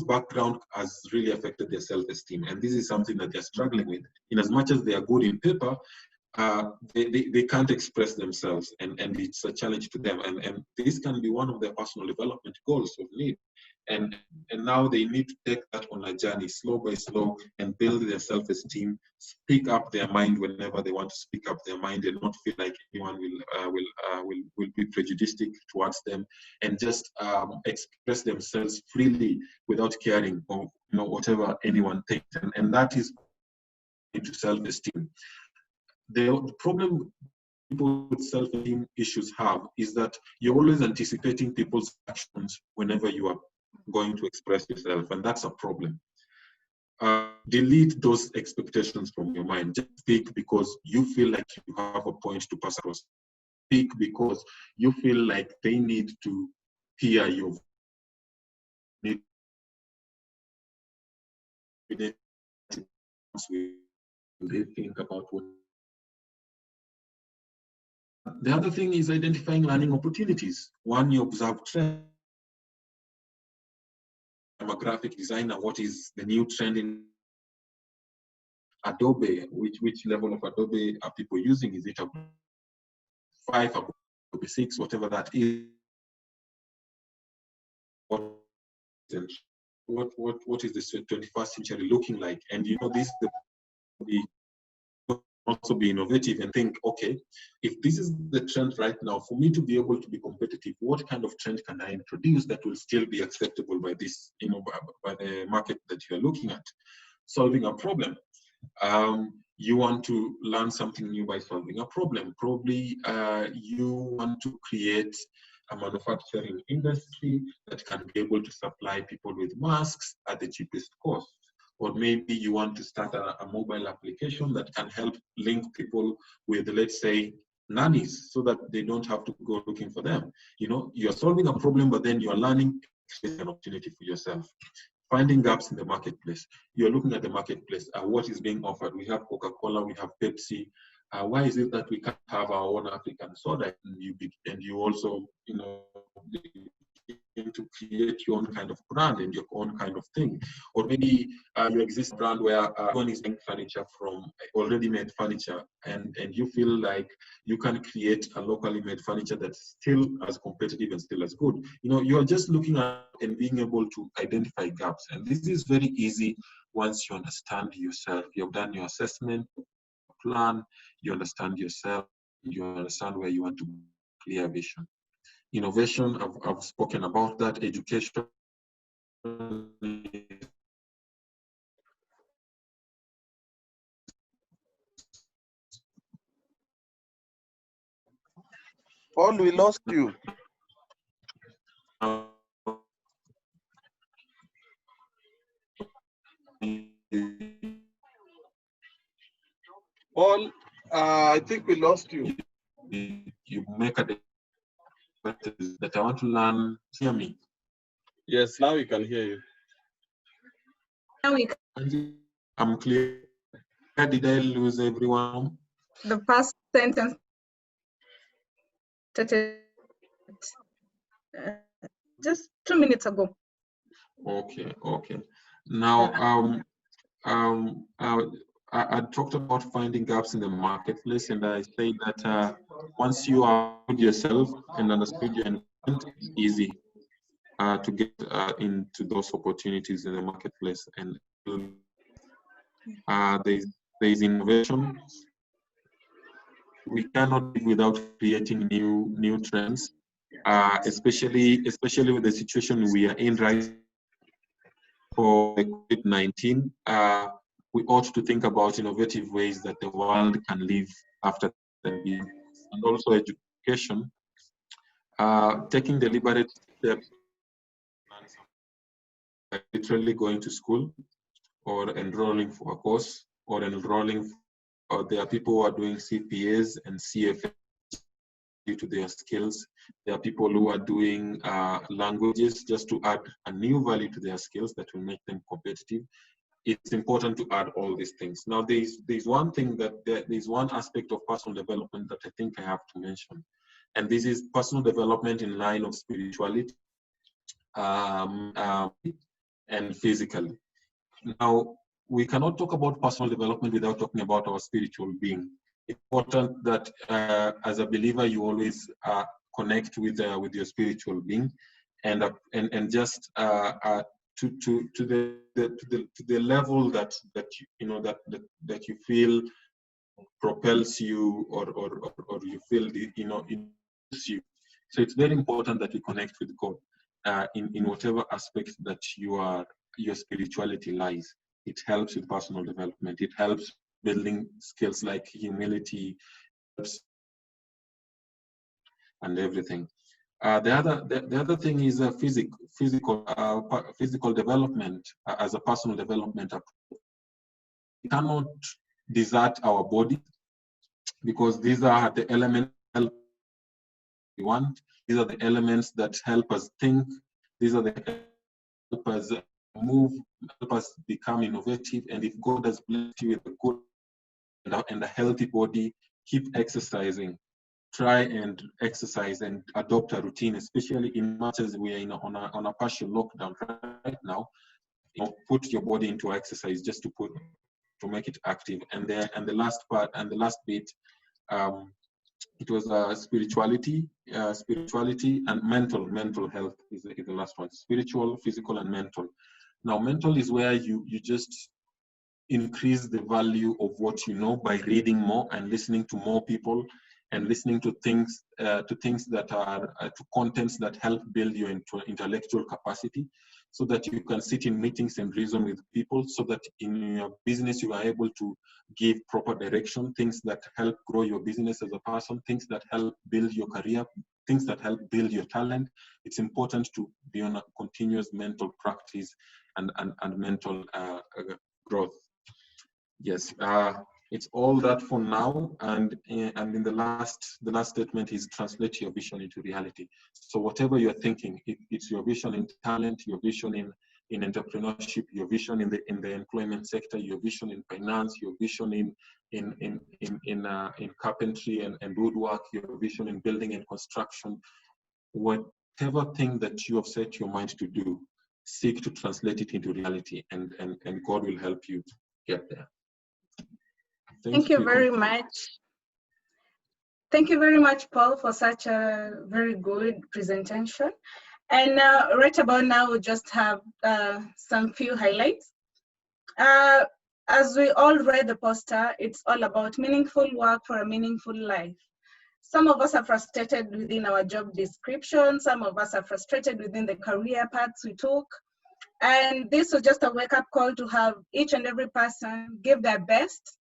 background has really affected their self-esteem. And this is something that they're struggling with. In as much as they are good in paper, they can't express themselves, and it's a challenge to them. And this can be one of their personal development goals of need. And now they need to take that on a journey, slow by slow, and build their self-esteem, speak up their mind whenever they want to speak up their mind, and not feel like anyone will be prejudiced towards them, and just express themselves freely without caring of whatever anyone thinks. And that is into self-esteem. The problem people with self-esteem issues have is that you're always anticipating people's actions whenever you are going to express yourself, and that's a problem. Delete those expectations from your mind. Just speak because you feel like you have a point to pass across. Speak because you feel like they need to hear your voice. They think about what. The other thing is identifying learning opportunities. One, you observe trends. I'm a graphic designer. What is the new trend in Adobe? Which level of Adobe are people using? Is it a 5, Adobe 6, whatever that is? What is the 21st century looking like? And this also be innovative and think, okay, if this is the trend right now, for me to be able to be competitive, what kind of trend can I introduce that will still be acceptable by this, by the market that you're looking at? Solving a problem. You want to learn something new by solving a problem. Probably you want to create a manufacturing industry that can be able to supply people with masks at the cheapest cost. or maybe you want to start a mobile application that can help link people with, let's say, nannies, so that they don't have to go looking for them. You know, you're solving a problem, but then you're learning an opportunity for yourself. Finding gaps in the marketplace. You're looking at the marketplace, what is being offered. We have Coca-Cola, we have Pepsi. Why is it that we can't have our own African soda? And you also, you know, to create your own kind of brand and your own kind of thing. Or maybe you exist brand where one is making furniture from already made furniture, and you feel like you can create a locally made furniture that's still as competitive and still as good. You know, you're just looking at and being able to identify gaps. And this is very easy once you understand yourself. You've done your assessment, plan, you understand yourself, you understand where you want to clear vision. Innovation, I've spoken about that. Education. Paul, we lost you. Paul, I think we lost you. You make a that I want to learn. Hear me? Yes, now we can hear you. Now we can. I'm clear. Did I lose everyone? The past sentence started just 2 minutes ago. Okay, okay. Now, I talked about finding gaps in the marketplace, and I say that once you are good yourself and understood your environment, it's easy to get into those opportunities in the marketplace. And there's innovation. We cannot live without creating new trends, especially with the situation we are in right for COVID-19. We ought to think about innovative ways that the world can live after the and also education, taking deliberate steps, literally going to school or enrolling for a course or enrolling. Or there are people who are doing CPAs and CFA due to their skills. There are people who are doing languages just to add a new value to their skills that will make them competitive. It's important to add all these things. Now, there's one thing there's one aspect of personal development that I think I have to mention, and this is personal development in line of spirituality and physically. Now, we cannot talk about personal development without talking about our spiritual being. It's important that as a believer, you always connect with your spiritual being, and just to the level that you feel propels you or you feel you. So it's very important that you connect with God in whatever aspect that your spirituality lies. It helps with personal development. It helps building skills like humility and everything. The other thing is physical development as a personal development approach. We cannot desert our body because these are the elements we want. These are the elements that help us think. These are the help us move, help us become innovative. And if God has blessed you with a good and a healthy body, keep exercising. Try and exercise and adopt a routine, especially in much as we are on a partial lockdown right now. Put your body into exercise just to make it active. And the last part and the last bit, it was spirituality and mental health is the last one. Spiritual, physical, and mental. Now, mental is where you just increase the value of what you know by reading more and listening to more people and listening to things that are to contents that help build your intellectual capacity, so that you can sit in meetings and reason with people, so that in your business you are able to give proper direction, things that help grow your business as a person, things that help build your career, things that help build your talent, it's important to be on a continuous mental practice and mental growth. Yes, it's all that for now, and in the last statement is translate your vision into reality. So whatever you're thinking, it's your vision in talent, your vision in entrepreneurship, your vision in the employment sector, your vision in finance, your vision in carpentry and woodwork, your vision in building and construction. Whatever thing that you have set your mind to do, seek to translate it into reality, and God will help you get there. Thank you very much. Thank you very much, Paul, for such a very good presentation. And right about now, we just have some few highlights. As we all read the poster, it's all about meaningful work for a meaningful life. Some of us are frustrated within our job description. Some of us are frustrated within the career paths we took. And this was just a wake-up call to have each and every person give their best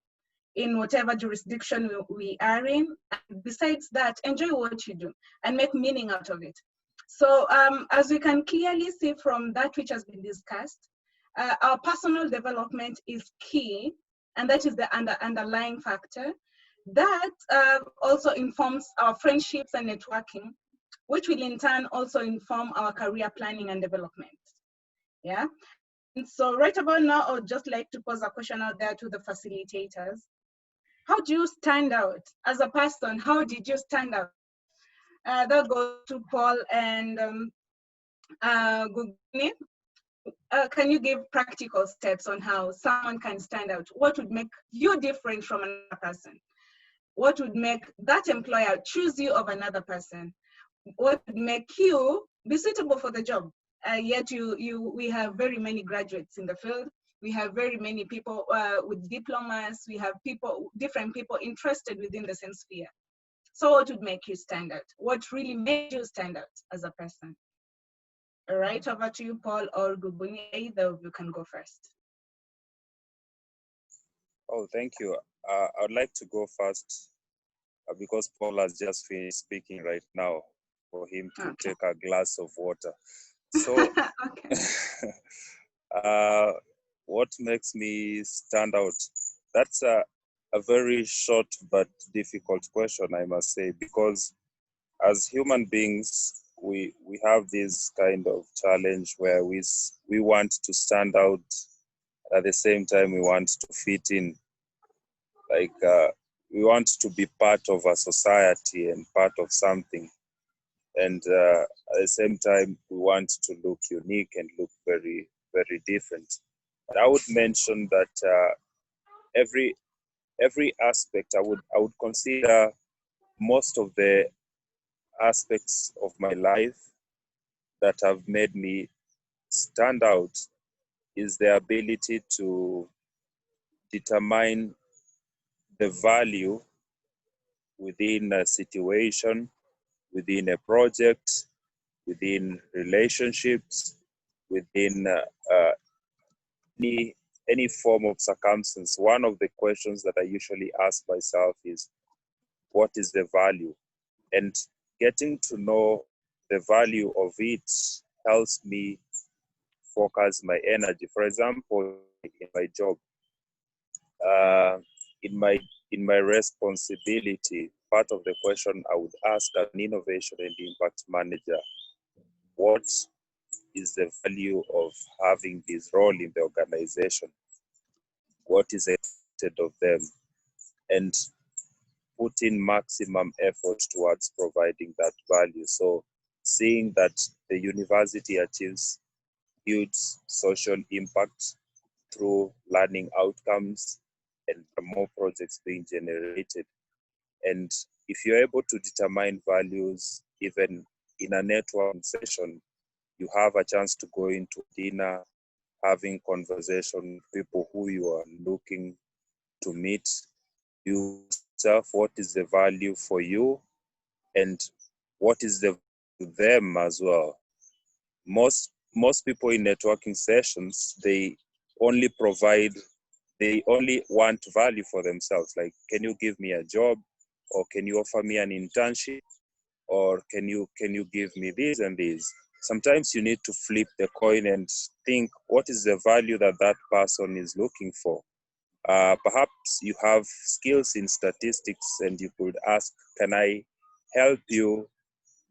in whatever jurisdiction we are in. And besides that, enjoy what you do and make meaning out of it. So as we can clearly see from that which has been discussed, our personal development is key, and that is the underlying factor. That also informs our friendships and networking, which will in turn also inform our career planning and development. Yeah. And so right about now, I would just like to pose a question out there to the facilitators. How do you stand out as a person? How did you stand out? That goes to Paul and Guguni. Can you give practical steps on how someone can stand out? What would make you different from another person? What would make that employer choose you over another person? What would make you be suitable for the job? Yet we have very many graduates in the field. We have very many people with diplomas. We have different people interested within the same sphere. So what would make you stand out? What really made you stand out as a person? All right, over to you, Paul or Guguni. Either of you can go first. Oh, thank you. I would like to go first because Paul has just finished speaking right now for him to take a glass of water. So, what makes me stand out? That's a very short but difficult question, I must say, because as human beings, we have this kind of challenge where we want to stand out. At the same time, we want to fit in. Like we want to be part of a society and part of something. And at the same time, we want to look unique and look very, very different. And I would mention that every aspect, I would consider most of the aspects of my life that have made me stand out is the ability to determine the value within a situation, within a project, within relationships, within any form of circumstance. One of the questions that I usually ask myself is, what is the value? And getting to know the value of it helps me focus my energy. For example, in my job, in my responsibility, part of the question I would ask an innovation and impact manager, what is the value of having this role in the organization? What is expected of them? And put in maximum effort towards providing that value. So seeing that the university achieves huge social impact through learning outcomes and more projects being generated. And if you're able to determine values, even in a networking session, you have a chance to go into dinner, having conversation with people who you are looking to meet. You yourself, what is the value for you and what is the value to them as well. Most people in networking sessions, they only want value for themselves. Like, can you give me a job, or can you offer me an internship, or can you give me this and this? Sometimes you need to flip the coin and think, what is the value that that person is looking for? Perhaps you have skills in statistics and you could ask, can I help you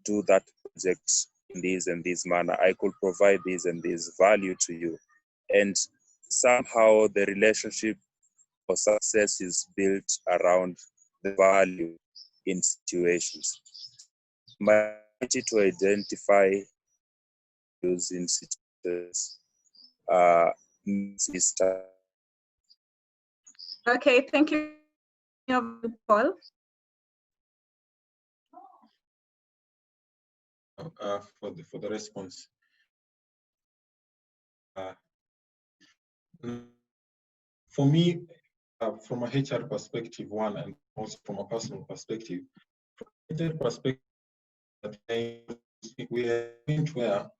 do that project in this and this manner? I could provide this and this value to you. And somehow the relationship or success is built around the value in situations. My ability to identify values in situations makes this time. Okay, thank you, Paul. For the response. For me, from a HR perspective, one, and also from a personal perspective, from a HR perspective, we are in where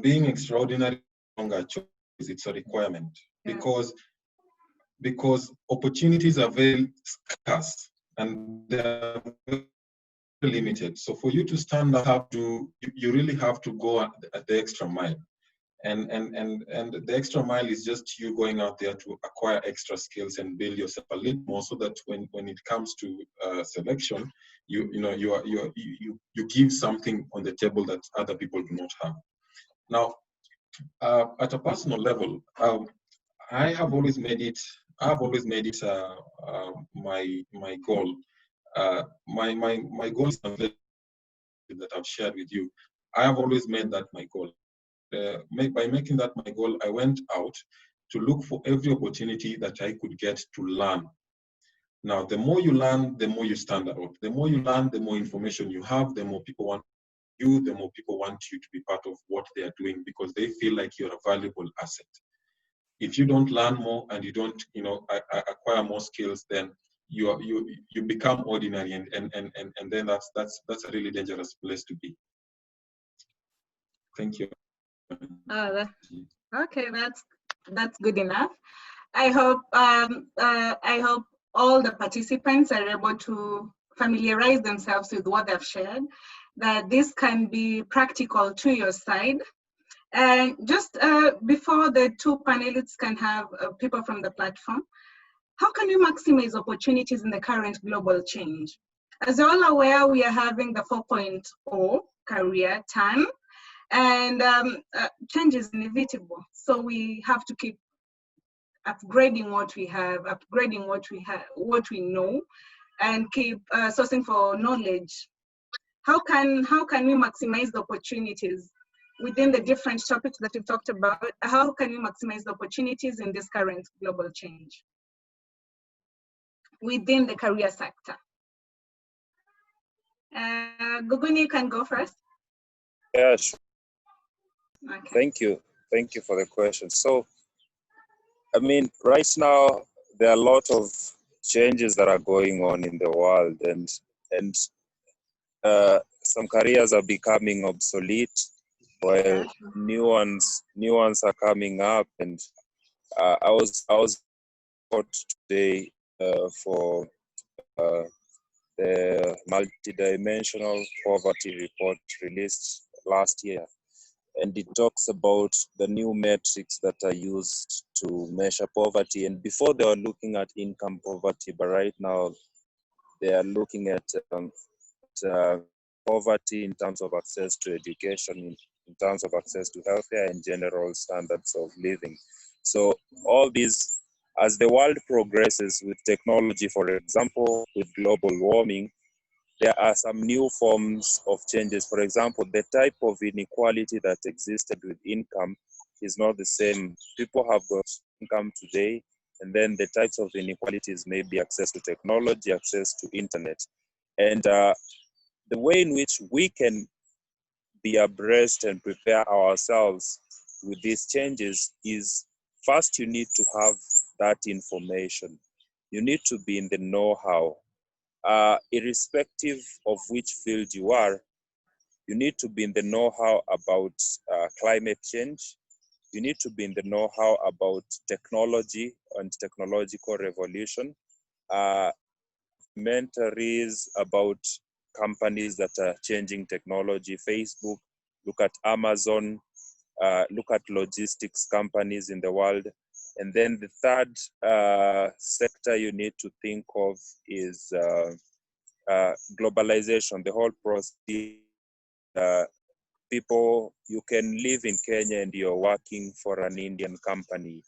being extraordinary longer choice, it's a requirement, because opportunities are very scarce and they're very limited. So for you to stand up, you really have to go at the extra mile. And the extra mile is just you going out there to acquire extra skills and build yourself a little more, so that when it comes to selection, you give something on the table that other people do not have. Now, at a personal level, I have always made it. My goal. My goal is that I've shared with you. I have always made that my goal. By making that my goal, I went out to look for every opportunity that I could get to learn. Now, the more you learn, the more you stand out. The more you learn, the more information you have, the more people want you, the more people want you to be part of what they are doing, because they feel like you're a valuable asset. If you don't learn more and you don't, acquire more skills, then you become ordinary, and then that's a really dangerous place to be. Thank you. Okay, that's good enough. I hope all the participants are able to familiarize themselves with what they've shared, that this can be practical to your side. And just before the two panelists can have people from the platform, how can we maximize opportunities in the current global change? As you're all aware, we are having the 4.0 career turn, and change is inevitable. So we have to keep upgrading what we have, upgrading what we know, and keep sourcing for knowledge. How can we maximize the opportunities within the different topics that we've talked about? How can we maximize the opportunities in this current global change within the career sector? Guguni, you can go first. Yes. Okay. Thank you for the question. So, I mean, right now there are a lot of changes that are going on in the world, and some careers are becoming obsolete, while new ones are coming up. And I was today for the multidimensional poverty report released last year, and it talks about the new metrics that are used to measure poverty. And before they were looking at income poverty, but right now they are looking at poverty in terms of access to education, in terms of access to healthcare and general standards of living. So all these, as the world progresses with technology, for example, with global warming, there are some new forms of changes. For example, the type of inequality that existed with income is not the same. People have got income today, and then the types of inequalities may be access to technology, access to internet. And the way in which we can be abreast and prepare ourselves with these changes is, first, you need to have that information. You need to be in the know-how. Irrespective of which field you are, you need to be in the know-how about climate change. You need to be in the know-how about technology and technological revolution. Documentaries about companies that are changing technology, Facebook, look at Amazon, look at logistics companies in the world. And then the third sector you need to think of is globalization, the whole process. People, you can live in Kenya and you're working for an Indian company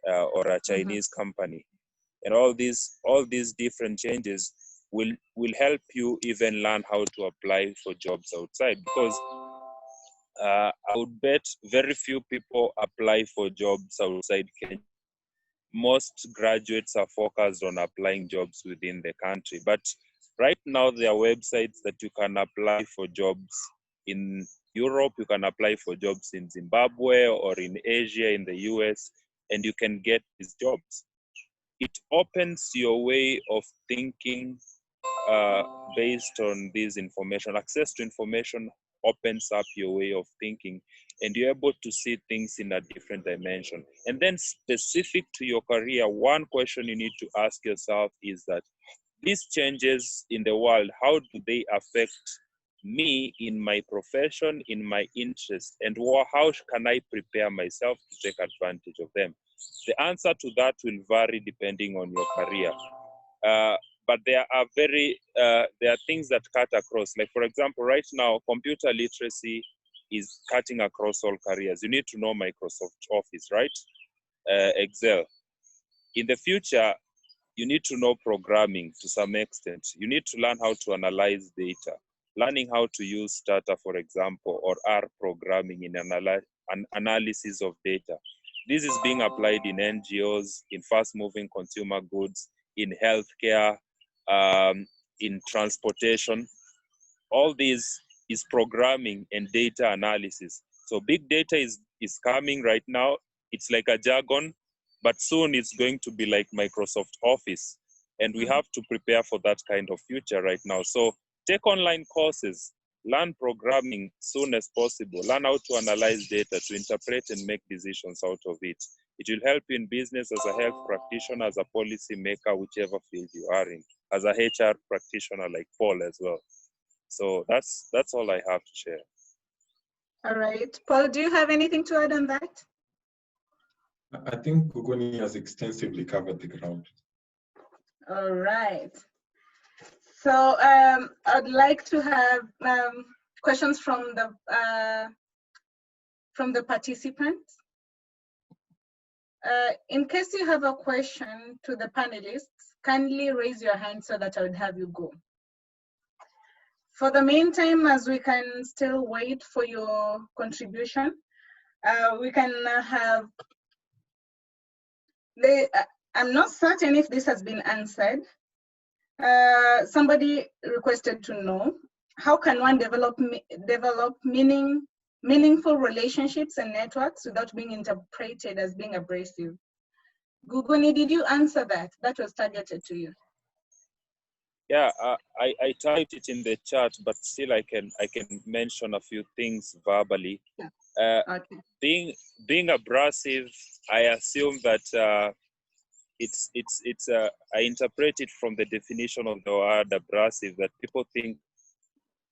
or a Chinese company. And all these different changes will help you even learn how to apply for jobs outside, because I would bet very few people apply for jobs outside Kenya. Most graduates are focused on applying jobs within the country. But right now, there are websites that you can apply for jobs in Europe, you can apply for jobs in Zimbabwe or in Asia, in the US, and you can get these jobs. It opens your way of thinking based on this information. Access to information opens up your way of thinking, and you're able to see things in a different dimension. And then specific to your career, one question you need to ask yourself is that these changes in the world, how do they affect me in my profession, in my interest, and how can I prepare myself to take advantage of them? The answer to that will vary depending on your career. But there are things that cut across. Like, for example, right now, computer literacy is cutting across all careers. You need to know Microsoft Office, right? Excel. In the future, you need to know programming to some extent. You need to learn how to analyze data. Learning how to use Stata, for example, or R programming in an analysis of data. This is being applied in NGOs, in fast-moving consumer goods, in healthcare, in transportation. All this is programming and data analysis. So big data is coming right now. It's like a jargon, but soon it's going to be like Microsoft Office. And we have to prepare for that kind of future right now. So take online courses, learn programming soon as possible, learn how to analyze data, to interpret and make decisions out of it. It will help you in business, as a health practitioner, as a policy maker, whichever field you are in, as a HR practitioner like Paul as well. So that's all I have to share. All right. Paul, do you have anything to add on that? I think Guguni has extensively covered the ground. All right. So I'd like to have questions from the participants. In case you have a question to the panelists, kindly raise your hand so that I would have you go. For the meantime, as we can still wait for your contribution, we can have, I'm not certain if this has been answered. Somebody requested to know, how can one develop meaningful relationships and networks without being interpreted as being abrasive? Guguni, did you answer that? That was targeted to you. Yeah, I typed it in the chat, but still I can mention a few things verbally. Yeah. Okay. Being abrasive, I assume that I interpret it from the definition of the word abrasive, that people think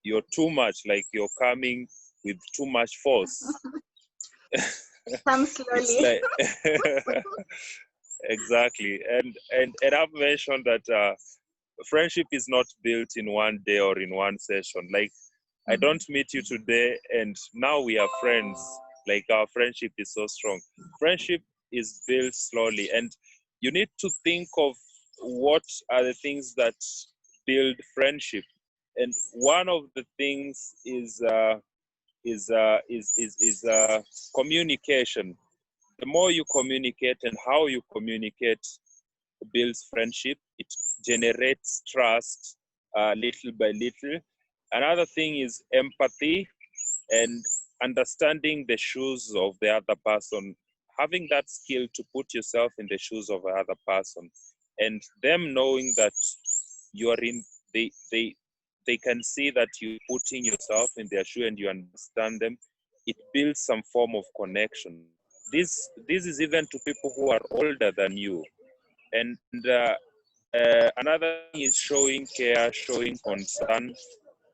you're too much, like you're coming with too much force. Come slowly. Exactly, and I've mentioned that friendship is not built in one day or in one session. Like, I don't meet you today and now we are friends. Like, our friendship is so strong. Friendship is built slowly, and you need to think of what are the things that build friendship. And one of the things is communication. The more you communicate and how you communicate builds friendship. It generates trust little by little. Another thing is empathy and understanding the shoes of the other person. Having that skill to put yourself in the shoes of another person, and them knowing that you are in, they can see that you're putting yourself in their shoe and you understand them. It builds some form of connection. This is even to people who are older than you. And another thing is showing care, showing concern.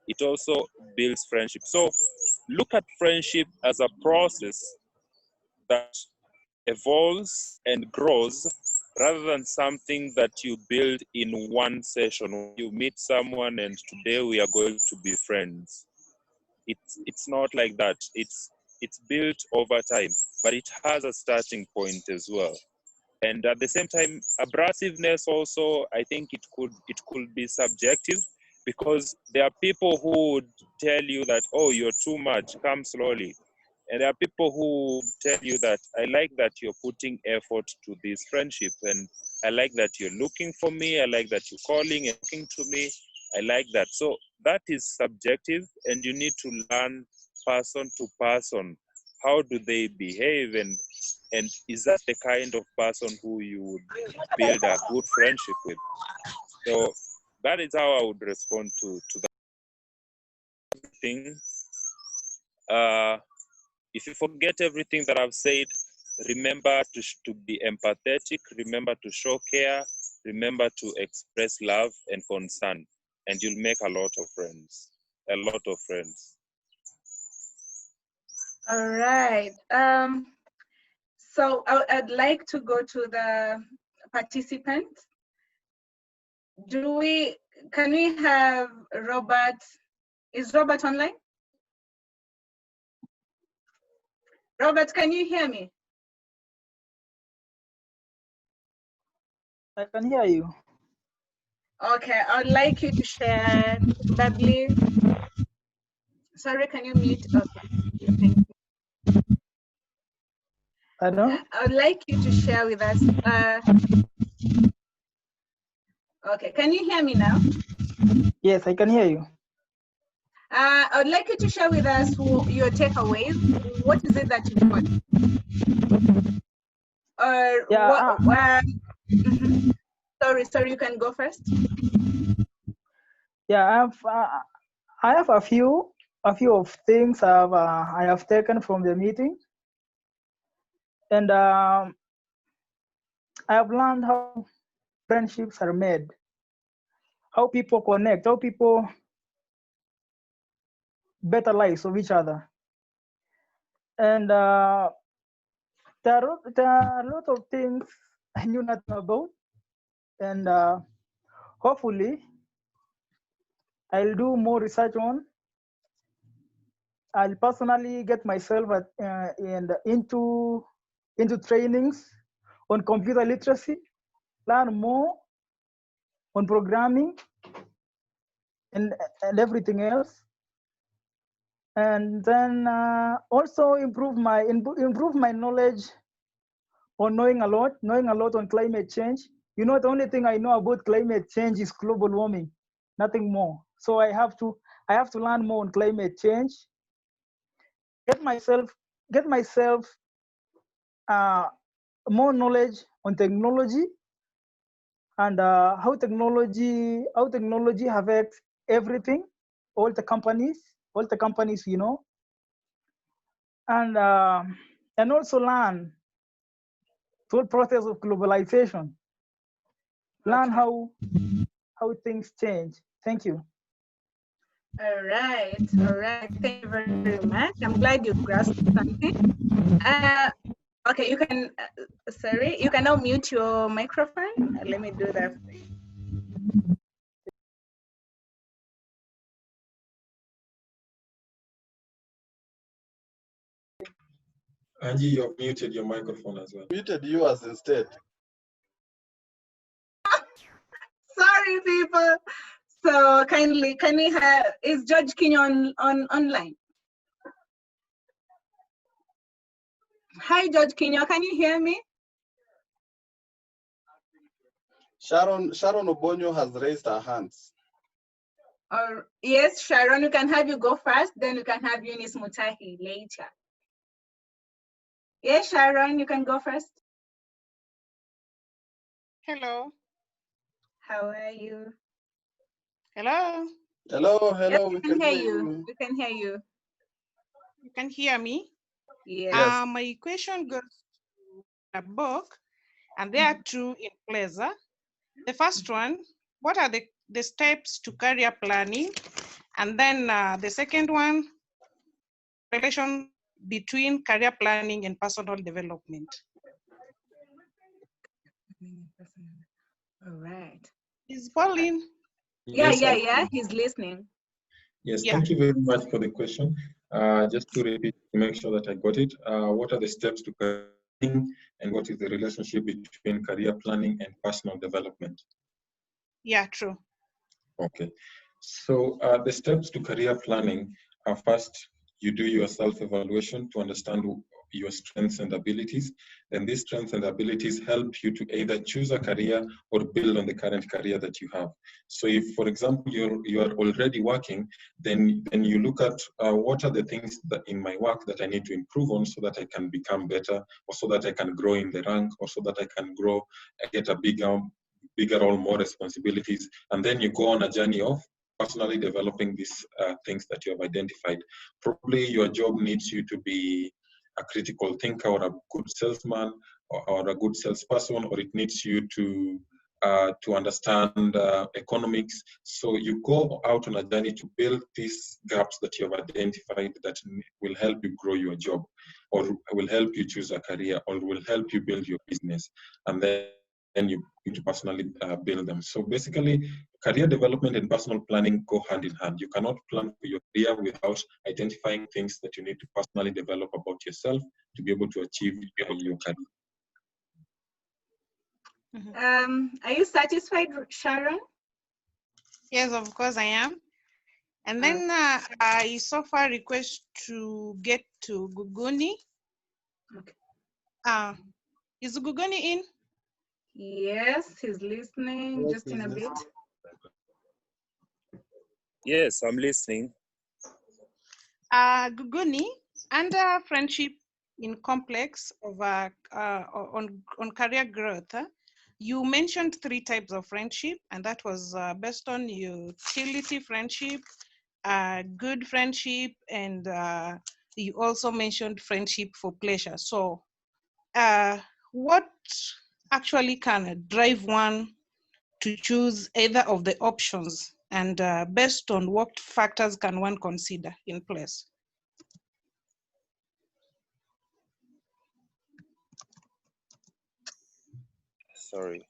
it also builds friendship. So look at friendship as a process that evolves and grows rather than something that you build in one session. You meet someone and today we are going to be friends. It's not like that. It's built over time, but it has a starting point as well. And at the same time, abrasiveness also, I think it could be subjective, because there are people who would tell you that, oh, you're too much, come slowly. And there are people who tell you that, I like that you're putting effort to this friendship, and I like that you're looking for me, I like that you're calling and talking to me, I like that. So that is subjective, and you need to learn person to person. How do they behave, and is that the kind of person who you would build a good friendship with? So that is how I would respond to that thing. If you forget everything that I've said, remember to be empathetic, remember to show care, remember to express love and concern, and you'll make a lot of friends. A lot of friends. All right. So I'd like to go to the participants. Can we have Robert? Is Robert online? Robert, can you hear me? I can hear you. Okay, I'd like you to share probably. Sorry, can you mute? Okay, thank you. I don't. I would like you to share with us. Okay, can you hear me now? Yes, I can hear you. I would like you to share with us your takeaways. What is it that you got? Or Yeah. Sorry, you can go first. Yeah, I have a few of things I have taken from the meeting, and I have learned how friendships are made, how people connect, how people better lives of each other, and there are a lot of things I knew nothing about, and hopefully I'll do more research on. I'll personally get myself into trainings on computer literacy, learn more on programming and everything else, and then also improve my knowledge on knowing a lot on climate change. You know, the only thing I know about climate change is global warming, nothing more. So I have to learn more on climate change, get myself more knowledge on technology, and how technology affects everything, all the companies, you know, and also learn the whole process of globalization, learn how things change. Thank you. All right. Thank you very, very much. I'm glad you grasped something. Okay, you can, sorry, you can now mute your microphone. Let me do that. Angie, you've muted your microphone as well. Muted yours instead. Sorry, people. So kindly, can we have, is Judge Kinyo online? Hi, Judge Kinyo, can you hear me? Sharon Obonyo has raised her hands. Yes, Sharon, we can have you go first, then we can have Eunice Mutahi later. Yes, Sharon, you can go first. Hello. How are you? Hello. Hello. Yes, We can hear you. We can hear you. You can hear me? Yes. My question goes to Abok, and there are two in Pleasure. The first one, what are the steps to career planning? And then the second one, relation between career planning and personal development. All right. Is Pauline? Yeah, he's listening. Yes, Yeah. thank you very much for the question. Just to repeat, to make sure that I got it, what are the steps to career planning and what is the relationship between career planning and personal development? Yeah, true. Okay, so the steps to career planning are first, you do your self-evaluation to understand your strengths and abilities. And these strengths and abilities help you to either choose a career or build on the current career that you have. So if, for example, you are already working, then you look at what are the things that in my work that I need to improve on so that I can become better, or so that I can grow in the rank, or so that I can grow and get a bigger or more responsibilities. And then you go on a journey of personally developing these things that you have identified. Probably your job needs you to be a critical thinker or a good salesman or a good salesperson, or it needs you to understand economics. So you go out on a journey to build these gaps that you have identified that will help you grow your job, or will help you choose a career, or will help you build your business. And then you need to personally build them. So basically, career development and personal planning go hand in hand. You cannot plan for your career without identifying things that you need to personally develop about yourself to be able to achieve your career. Are you satisfied, Sharon? Yes, of course I am. And then I so far request to get to Guguni. Okay. Is Guguni in? Yes, he's listening. Yes, just in a bit. Yes, I'm listening. Guguni, under friendship in complex of on career growth, you mentioned 3 types of friendship, and that was based on utility friendship, good friendship, and you also mentioned friendship for pleasure. So what actually can drive one to choose either of the options, and based on what factors can one consider in place? Sorry.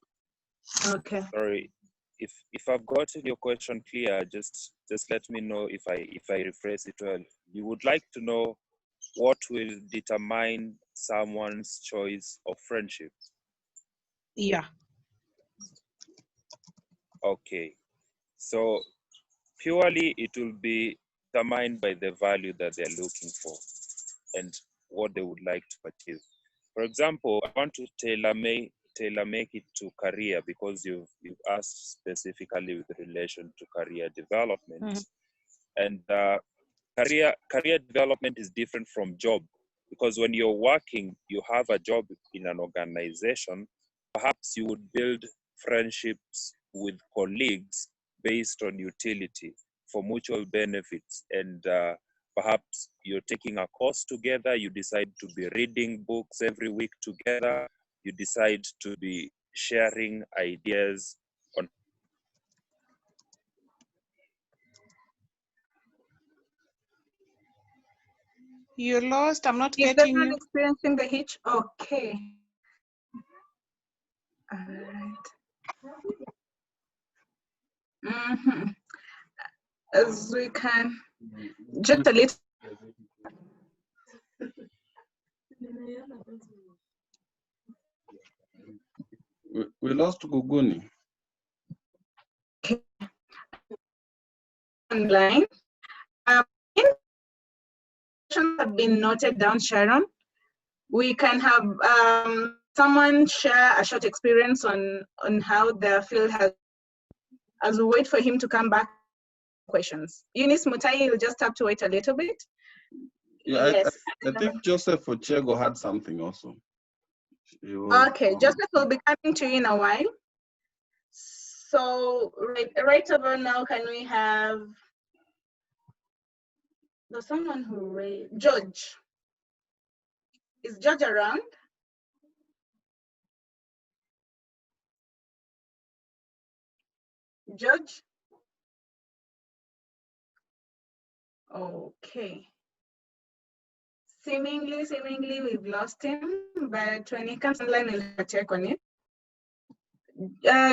Okay. Sorry. If I've gotten your question clear, just let me know if I rephrase it well. You would like to know what will determine someone's choice of friendship? Yeah. Okay. So purely it will be determined by the value that they're looking for and what they would like to achieve. For example, I want to tailor make it to career, because you've asked specifically with relation to career development. And career development is different from job, because when you're working, you have a job in an organization. Perhaps you would build friendships with colleagues based on utility for mutual benefits, and perhaps you're taking a course together, you decide to be reading books every week together, you decide to be sharing ideas on. You're lost, I'm not Is getting everyone you. experiencing the hitch? Okay. All right. As we can, just a little. We lost Guguni. Okay. Online. Have been noted down, Sharon. We can have someone share a short experience on how their field has, as we wait for him to come back. Questions. Eunice Mutai, you'll just have to wait a little bit. Yeah, Yes. I think Joseph Ochego had something also. Okay, Joseph will be coming to you in a while. So right over now, can we have there's someone who raised George? Is George around? George? Okay. Seemingly we've lost him, but when he comes online, we'll check on it.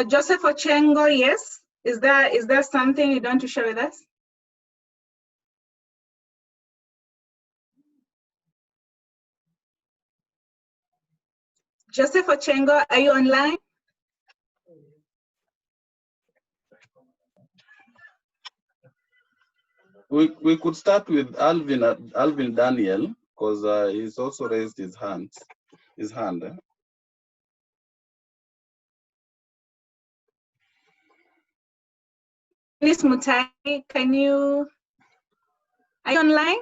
Joseph Ochengo, yes. Is there something you want to share with us? Joseph Ochengo, are you online? We could start with Alvin Daniel, because he's also raised his hand. Miss Mutai, are you online?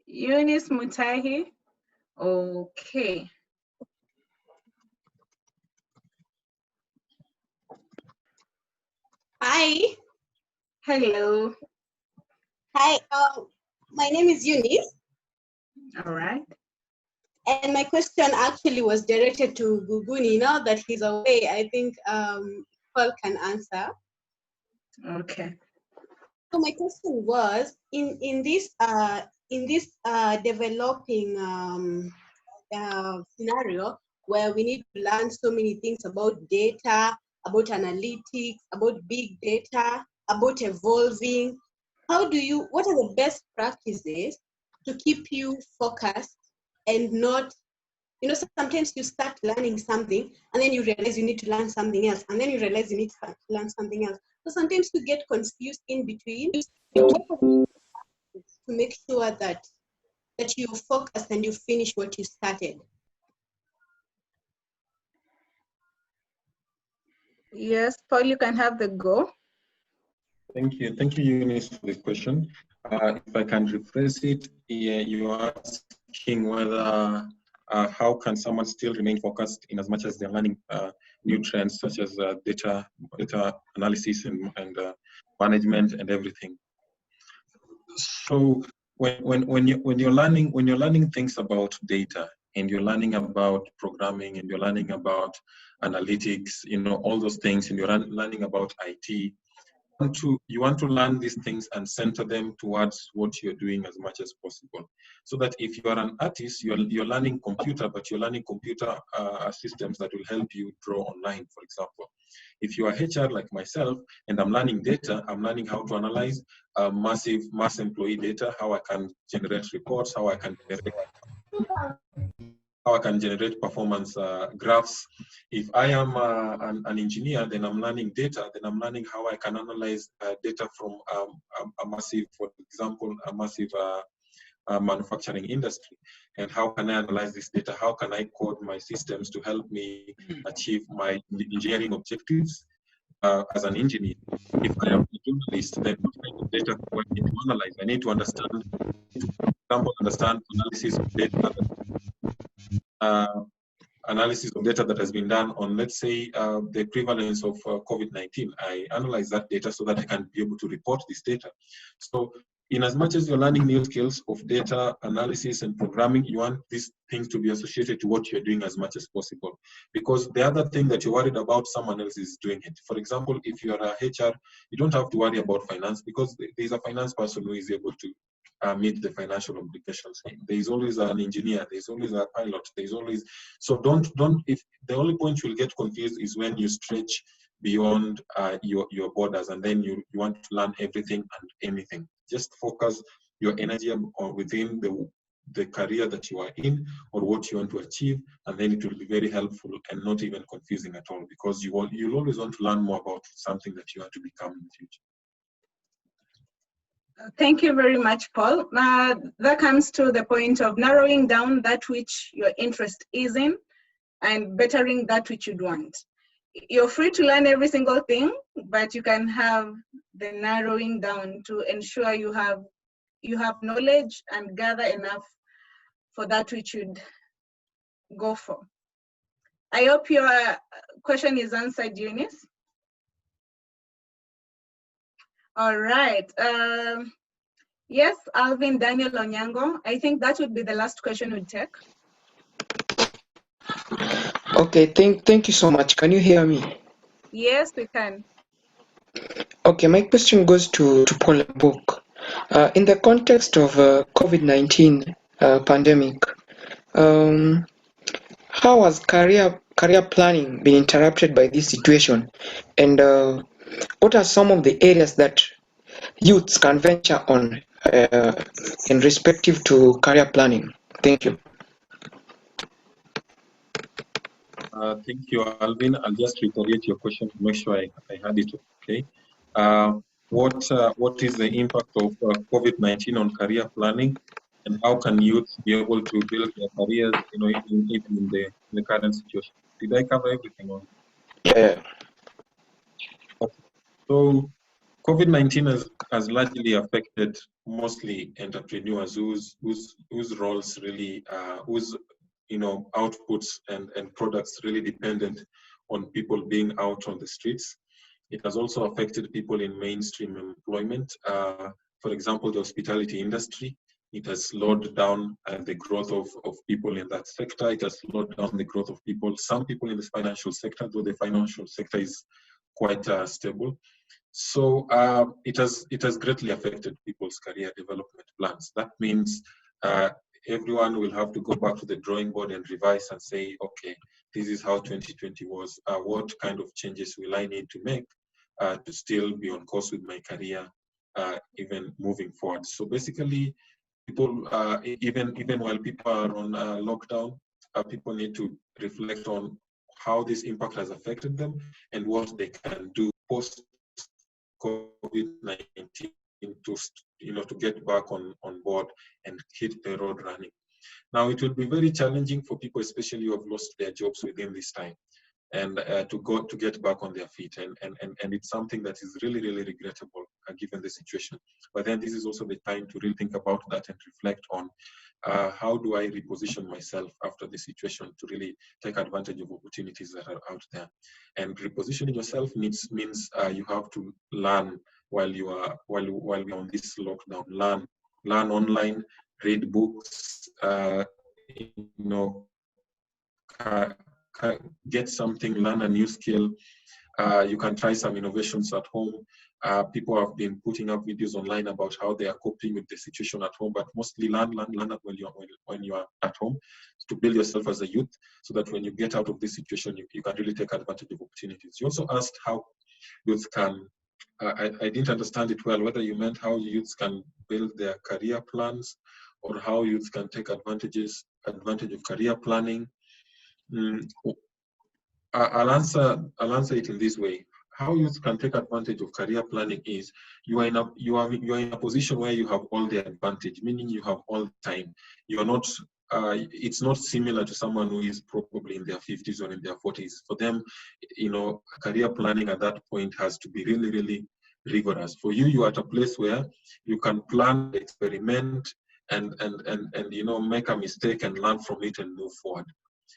Eunice Mutahi. Okay. Hi. Hello. Hi. My name is Eunice. All right. And my question actually was directed to Guguni. Now that he's away, I think Paul can answer. Okay. So my question was in this developing scenario where we need to learn so many things about data, about analytics, about big data, about evolving. What are the best practices to keep you focused and not, sometimes you start learning something and then you realize you need to learn something else, and then you realize you need to learn something else. So sometimes you get confused in between. To make sure that you focus and you finish what you started. Yes, Paul, you can have the go. Thank you, Eunice, for this question. If I can rephrase it, you are asking whether how can someone still remain focused in as much as they're learning new trends such as data analysis and management and everything. So when you're learning things about data, and you're learning about programming, and you're learning about analytics, all those things, and you're learning about IT, you want to learn these things and center them towards what you're doing as much as possible. So that if you are an artist, you're learning computer, but you're learning computer systems that will help you draw online, for example. If you are HR like myself and I'm learning data, I'm learning how to analyze mass employee data, how I can generate reports, how I can generate performance graphs. If I am an engineer, then I'm learning data, then I'm learning how I can analyze data from a massive, for example, a massive manufacturing industry. And how can I analyze this data? How can I code my systems to help me achieve my engineering objectives as an engineer? If I am a journalist, then what kind of data do I need to analyze? I need to understand, for example, analysis of data, analysis of data that has been done on, let's say, the prevalence of COVID-19. I analyze that data so that I can be able to report this data. So in as much as you're learning new skills of data analysis and programming, you want these things to be associated to what you're doing as much as possible. Because the other thing that you're worried about, someone else is doing it. For example, if you're a HR, you don't have to worry about finance because there's a finance person who is able to meet the financial obligations. There's always an engineer, there's always a pilot, there's always, so don't, if the only point you'll get confused is when you stretch beyond your borders and then you want to learn everything and anything. Just focus your energy on within the career that you are in or what you want to achieve, and then it will be very helpful and not even confusing at all, because you'll always want to learn more about something that you want to become in the future. Thank you very much, Paul. That comes to the point of narrowing down that which your interest is in and bettering that which you'd want. You're free to learn every single thing, but you can have the narrowing down to ensure you have knowledge and gather enough for that which you'd go for. I hope your question is answered, Eunice. All right. Yes, Alvin Daniel Onyango. I think that would be the last question we'd take. Okay, thank you so much. Can you hear me? Yes, we can. Okay, my question goes to Paul Abok. In the context of COVID-19 pandemic, how has career planning been interrupted by this situation, and what are some of the areas that youths can venture on in respective to career planning? Thank you. Thank you, Alvin. I'll just reiterate your question to make sure I had it okay. What is the impact of COVID-19 on career planning, and how can youth be able to build their careers, even in the current situation? Did I cover everything on? Yeah. Okay. So COVID-19 has largely affected mostly entrepreneurs whose roles really, whose outputs and products really dependent on people being out on the streets. It has also affected people in mainstream employment. For example, the hospitality industry. It has slowed down the growth of people in that sector. It has slowed down the growth of some people in the financial sector, though the financial sector is quite stable. So it has greatly affected people's career development plans. That means everyone will have to go back to the drawing board and revise and say, okay, this is how 2020 was. What kind of changes will I need to make to still be on course with my career, even moving forward? So basically, people, even while people are on lockdown, people need to reflect on how this impact has affected them and what they can do post COVID-19 to get back on board and hit the road running. Now, it will be very challenging for people, especially who have lost their jobs within this time, and to get back on their feet. And it's something that is really, really regrettable given the situation. But then this is also the time to really think about that and reflect on how do I reposition myself after the situation to really take advantage of opportunities that are out there. And repositioning yourself means you have to learn while you are on this lockdown. Learn online, read books, get something, learn a new skill. You can try some innovations at home. People have been putting up videos online about how they are coping with the situation at home, but mostly learn when you are at home to build yourself as a youth, so that when you get out of this situation, you can really take advantage of opportunities. You also asked how youth can, I didn't understand it well, whether you meant how youths can build their career plans or how youths can take advantage of career planning. I'll answer it in this way. How youth can take advantage of career planning is you are in a position where you have all the advantage, meaning you have all the time. You are not. It's not similar to someone who is probably in their 50s or in their 40s. For them, career planning at that point has to be really, really rigorous. For you, you are at a place where you can plan, experiment, and make a mistake and learn from it and move forward.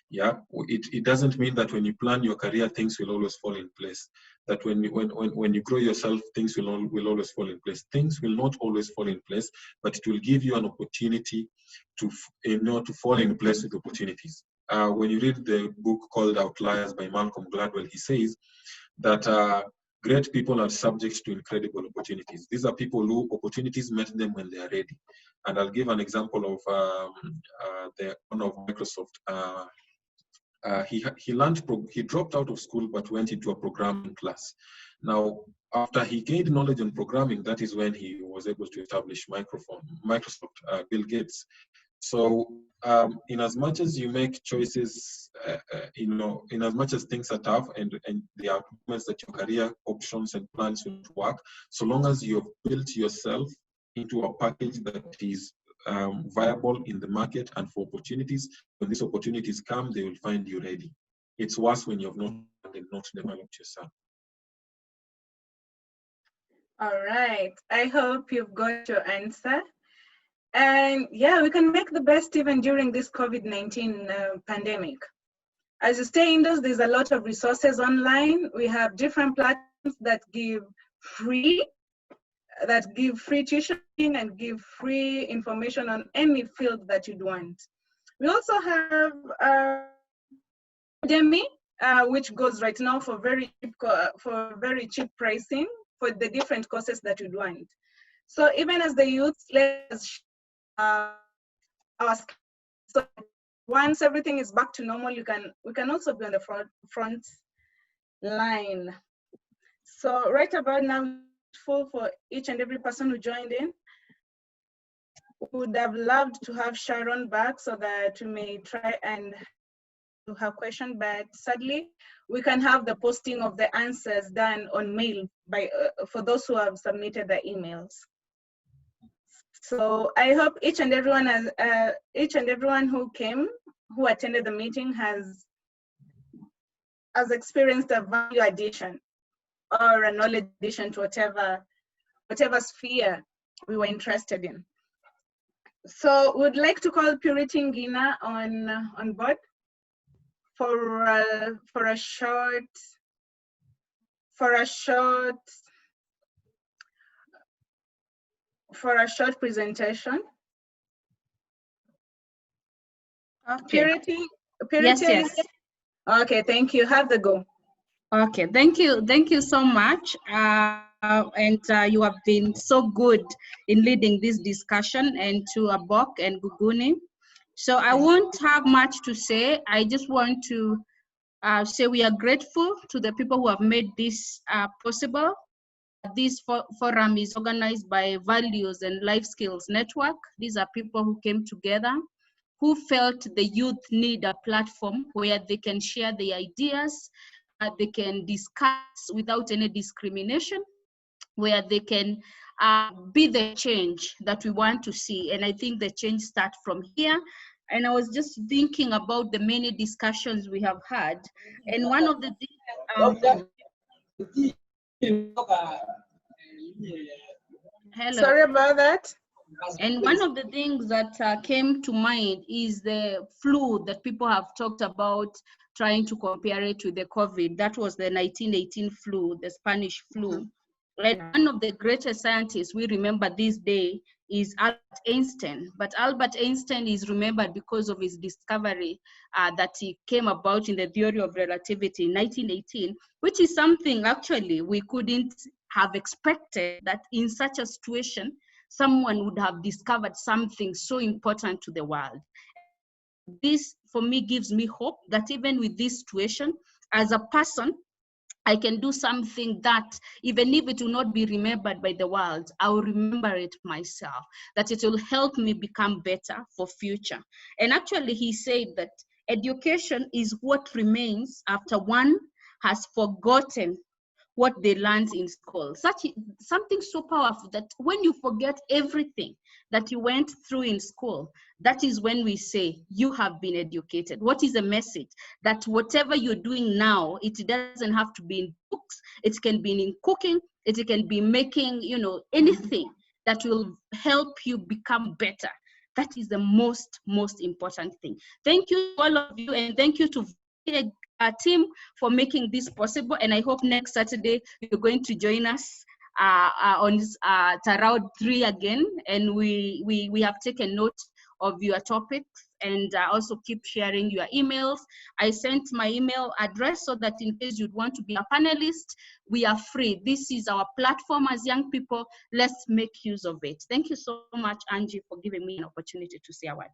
Yeah, it doesn't mean that when you plan your career, things will always fall in place. That when you grow yourself, things will always fall in place. Things will not always fall in place, but it will give you an opportunity to fall in place with opportunities. When you read the book called Outliers by Malcolm Gladwell, he says that great people are subject to incredible opportunities. These are people who opportunities met them when they are ready. And I'll give an example of the owner of Microsoft. He dropped out of school but went into a programming class. Now, after he gained knowledge on programming, that is when he was able to establish Microsoft, Bill Gates. So, in as much as you make choices, in as much as things are tough and there are moments that your career options and plans will work, so long as you have built yourself into a package that is viable in the market and for opportunities, when these opportunities come, they will find you ready. It's worse when you have not developed yourself. All right. I hope you've got your answer. And yeah, we can make the best even during this COVID-19 pandemic. As you stay indoors, there's a lot of resources online. We have different platforms that give free that give free tuition and give free information on any field that you'd want. We also have Udemy, which goes right now for very cheap pricing for the different courses that you'd want. So even as the youth, let's our so once everything is back to normal, we can also be on the front line. So right about now, for each and every person who joined in, would have loved to have Sharon back so that we may try and to her question, but sadly, we can have the posting of the answers done on mail by for those who have submitted the emails. So I hope each and everyone who came, who attended the meeting has experienced a value addition or a knowledge addition to whatever sphere we were interested in. So we'd like to call Purity Ngina on board for a short presentation. Okay. Purity, Yes, yes. Okay, thank you. Have the go. Okay, thank you so much. You have been so good in leading this discussion, and to Abok and Guguni. So I won't have much to say. I just want to say we are grateful to the people who have made this possible. This forum is organized by Values and Life Skills Network. These are people who came together, who felt the youth need a platform where they can share their ideas, they can discuss without any discrimination, where they can be the change that we want to see. And I think the change starts from here. And I was just thinking about the many discussions we have had. And one of the things, hello. Sorry about that. And one of the things that came to mind is the flu that people have talked about, trying to compare it to the COVID. That was the 1918 flu, the Spanish flu. And one of the greatest scientists we remember this day is Albert Einstein. But Albert Einstein is remembered because of his discovery that he came about in the theory of relativity in 1918, which is something actually we couldn't have expected, that in such a situation, someone would have discovered something so important to the world. This, for me, gives me hope that even with this situation, as a person, I can do something that, even if it will not be remembered by the world, I will remember it myself, that it will help me become better for future. And actually, he said that education is what remains after one has forgotten what they learned in school. Something so powerful that when you forget everything that you went through in school, that is when we say you have been educated. What is the message? That whatever you're doing now, it doesn't have to be in books. It can be in cooking. It can be making, anything that will help you become better. That is the most important thing. Thank you all of you, and thank you to our team for making this possible. And I hope next Saturday you're going to join us on Tarao 3 again. And we have taken note of your topics, and also keep sharing your emails. I sent my email address so that in case you'd want to be a panelist, we are free. This is our platform as young people. Let's make use of it. Thank you so much, Angie, for giving me an opportunity to say a word.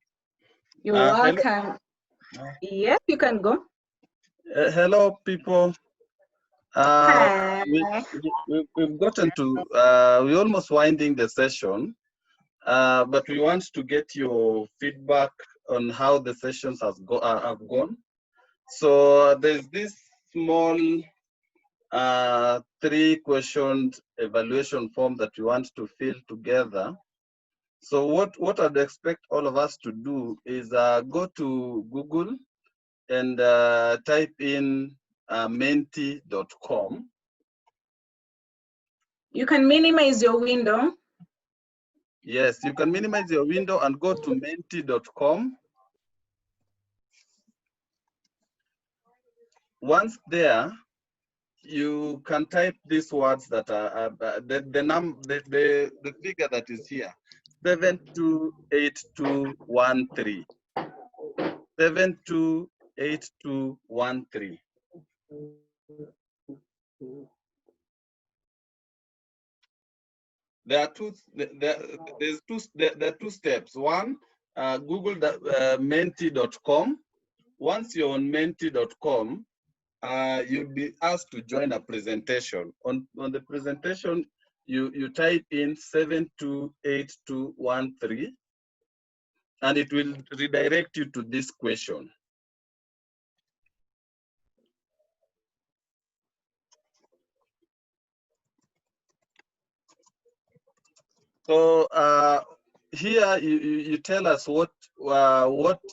You're welcome. Yes, you can go. Hello, people. We've gotten to, we're almost winding the session, but we want to get your feedback on how the sessions have gone. So there's this small 3-question evaluation form that we want to fill together. So what I'd expect all of us to do is go to Google and type in menti.com. You can minimize your window. Yes, you can minimize your window and go to menti.com. Once there, you can type these words that are the figure that is here, 728213. 728213. There are two steps. One, Google menti.com. Once you're on menti.com, you'll be asked to join a presentation. On the presentation, you type in 728213, and it will redirect you to this question. So here you tell us what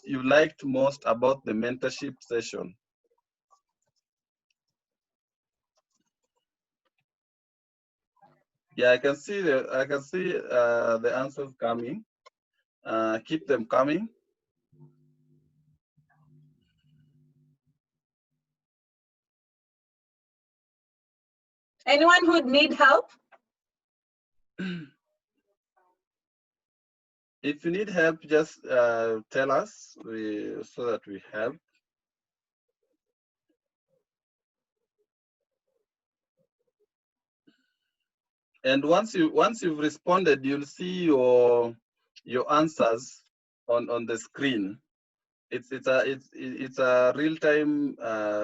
you liked most about the mentorship session. Yeah, I can see the answers coming. Keep them coming. Anyone who would need help? If you need help, just tell us so that we help. And once you've responded, you'll see your answers on the screen. It's a real-time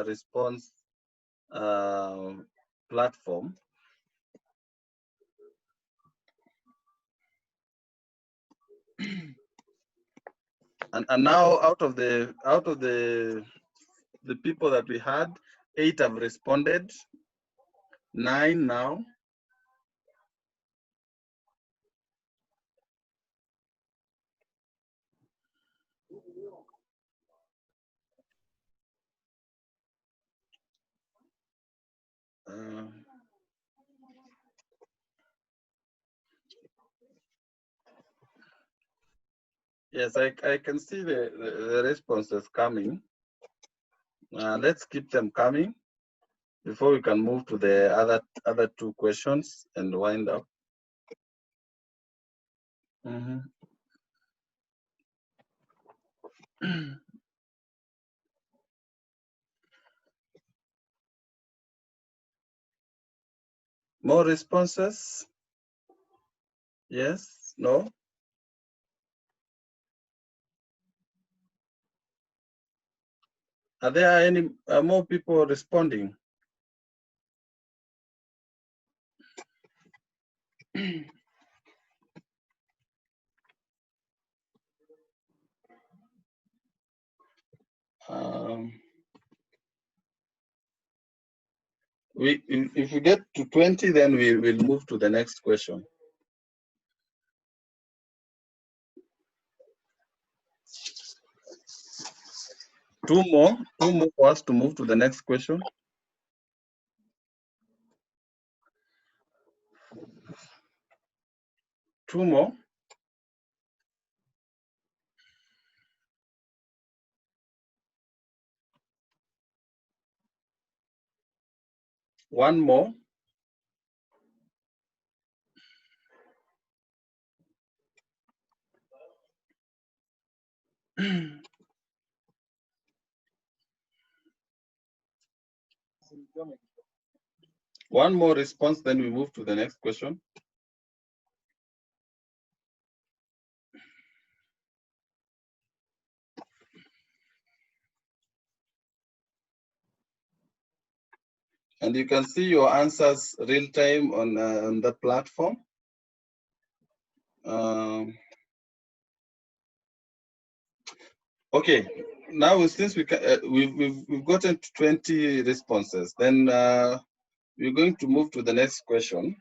response platform. And now out of the people that we had, 8 have responded, 9 now. Yes, I can see the responses coming. Let's keep them coming before we can move to the other 2 questions and wind up. More responses? Yes? No? Are there any more people responding? If we get to 20, then we will move to the next question. Two more for us to move to the next question. Two more. One more. One more response, then we move to the next question. And you can see your answers real time on the platform. Okay, now since we've gotten to 20 responses, then we're going to move to the next question.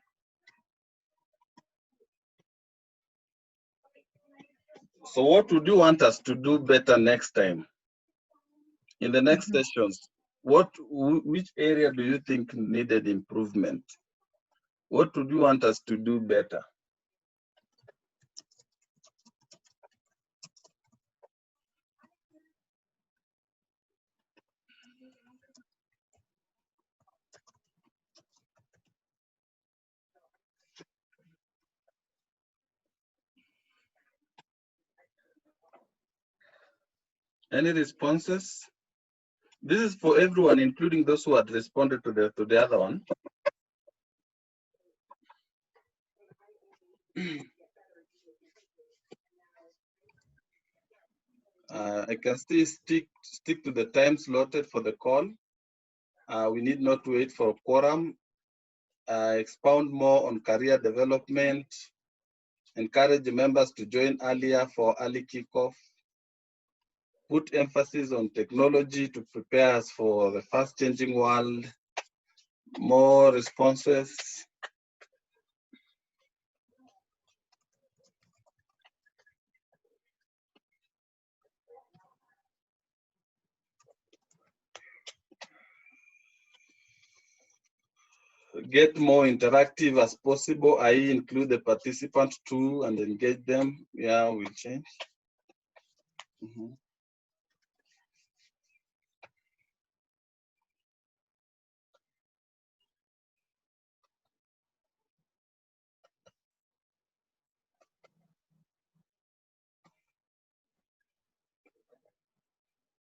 So what would you want us to do better next time? In the next sessions, which area do you think needed improvement? What would you want us to do better? Any responses? This is for everyone, including those who had responded to the other one. I can still stick to the time slotted for the call. We need not wait for a quorum. Expound more on career development. Encourage the members to join earlier for early kickoff. Put emphasis on technology to prepare us for the fast-changing world. More responses. Get more interactive as possible, i.e. include the participants too and engage them. Yeah, we'll change.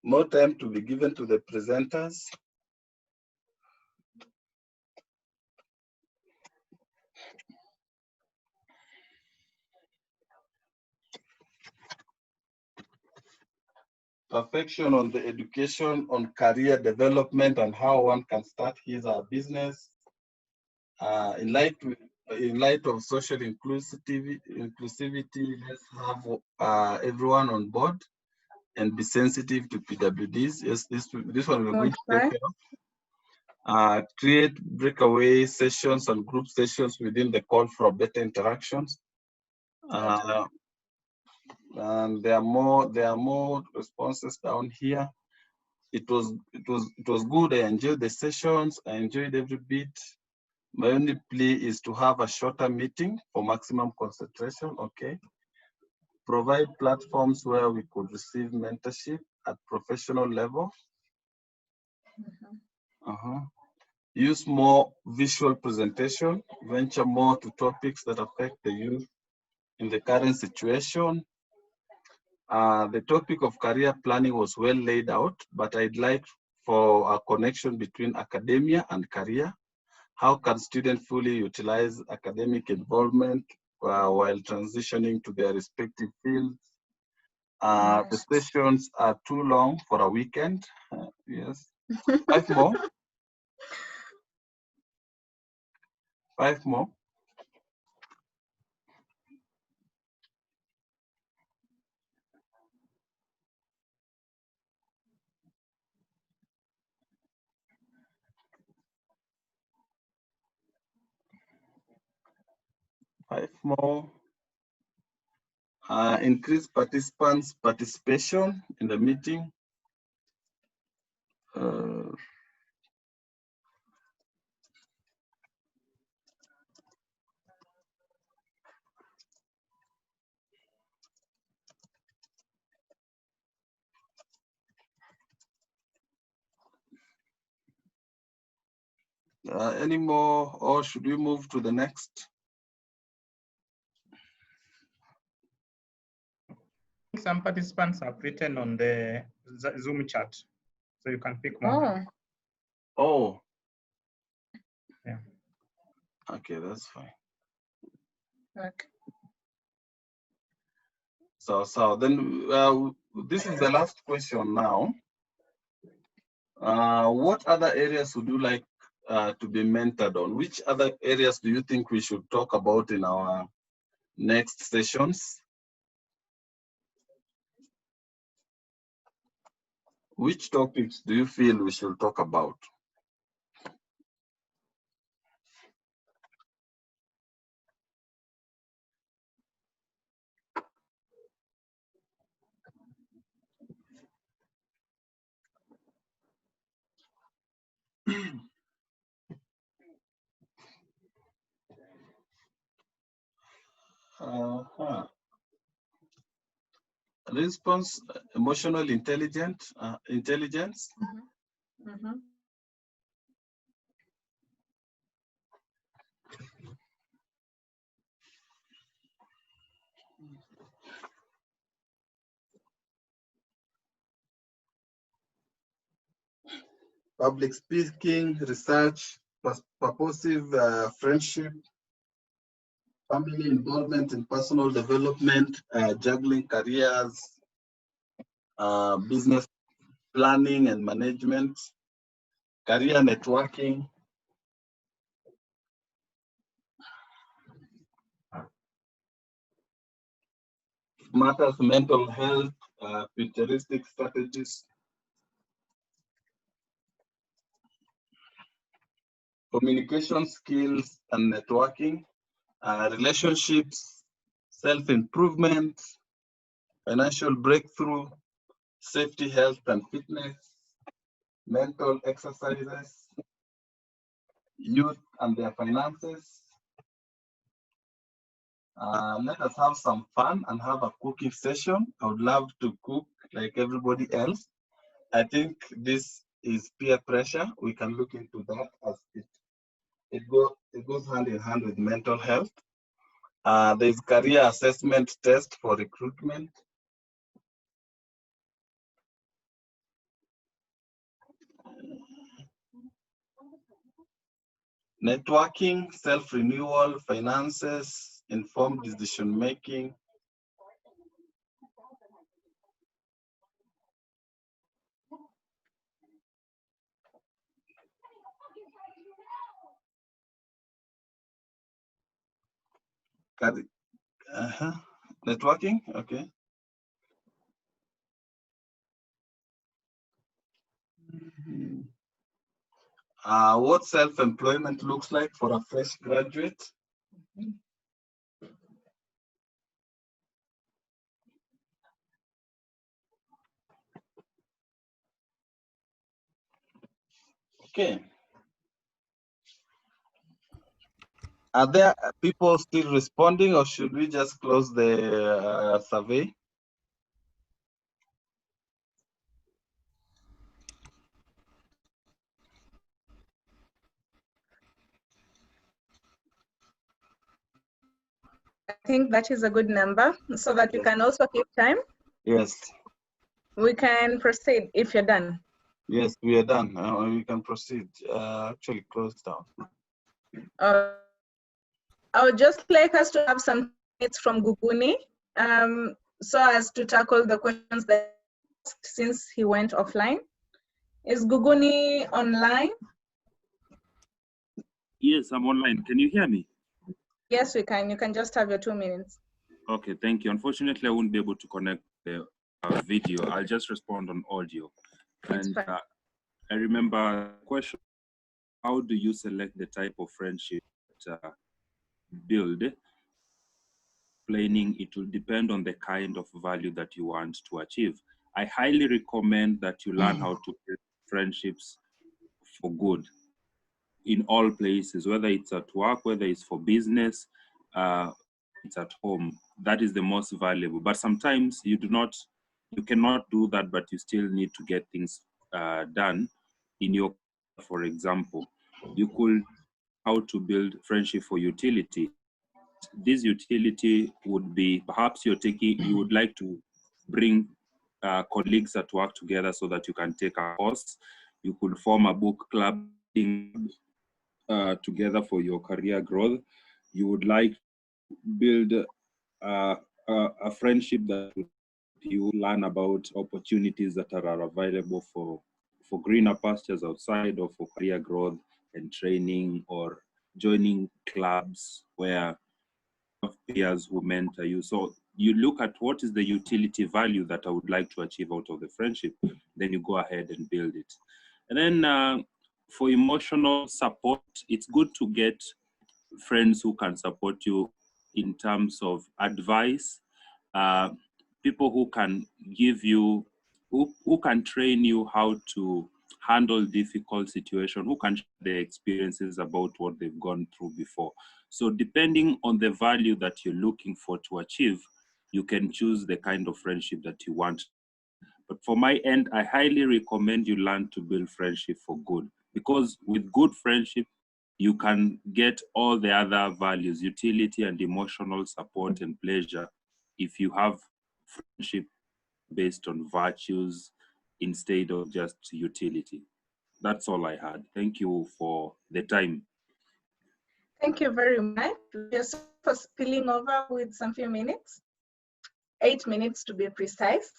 More time to be given to the presenters. Perfection on the education on career development and how one can start his or her business. In light of social inclusivity, let's have everyone on board and be sensitive to PWDs. Yes, this one we're going to take care of. Create breakaway sessions and group sessions within the call for better interactions. And there are more responses down here. It was good. I enjoyed the sessions. I enjoyed every bit. My only plea is to have a shorter meeting for maximum concentration. Okay. Provide platforms where we could receive mentorship at professional level. Use more visual presentation. Venture more to topics that affect the youth in the current situation. The topic of career planning was well laid out, but I'd like for a connection between academia and career. How can students fully utilize academic involvement while transitioning to their respective fields? The sessions are too long for a weekend. Yes. 5 more. 5 more. Five more. Increase participants' participation in the meeting. Any more, or should we move to the next? Some participants have written on the Zoom chat, so you can pick more. Oh. Yeah. Okay, that's fine. Okay. So then this is the last question now. What other areas would you like to be mentored on? Which other areas do you think we should talk about in our next sessions? Which topics do you feel we should talk about? Response, emotional intelligence. public speaking, research, purposive friendship, family involvement in personal development, juggling careers, business planning and management, career networking, matters mental health, futuristic strategies, communication skills and networking, relationships, self-improvement, financial breakthrough, safety, health and fitness, mental exercises, youth and their finances. Let us have some fun and have a cooking session. I would love to cook like everybody else. I think this is peer pressure. We can look into that as it goes hand in hand with mental health. There's career assessment test for recruitment. Networking, self-renewal, finances, informed decision-making. Networking, okay. What self-employment looks like for a fresh graduate. Okay. Are there people still responding, or should we just close the survey? I think that is a good number so that you can also keep time. Yes. We can proceed if you're done. Yes, we are done. We can proceed. Actually, close down. I would just like us to have some minutes from Guguni so as to tackle the questions that he asked since he went offline. Is Guguni online? Yes, I'm online. Can you hear me? Yes, we can. You can just have your 2 minutes. Okay, thank you. Unfortunately, I won't be able to connect the video. I'll just respond on audio. And I remember the question, how do you select the type of friendship that build? Explaining it will depend on the kind of value that you want to achieve. I highly recommend that you learn how to build friendships for good in all places, whether it's at work, whether it's for business, it's at home. That is the most valuable. But sometimes you cannot do that, but you still need to get things done in your, for example, you could how to build friendship for utility. This utility would be perhaps you would like to bring colleagues at work together so that you can take a course. You could form a book club together for your career growth. You would like to build a friendship that would you learn about opportunities that are available for greener pastures outside, or for career growth and training, or joining clubs where peers who mentor you. So you look at what is the utility value that I would like to achieve out of the friendship, then you go ahead and build it. And then for emotional support, it's good to get friends who can support you in terms of advice, people who can give you, who can train you how to handle difficult situations, who can share their experiences about what they've gone through before. So depending on the value that you're looking for to achieve, you can choose the kind of friendship that you want. But for my end, I highly recommend you learn to build friendship for good, because with good friendship, you can get all the other values, utility and emotional support and pleasure, if you have friendship based on virtues instead of just utility. That's all I had. Thank you for the time. Thank you very much. Just for spilling over with some few minutes, 8 minutes to be precise,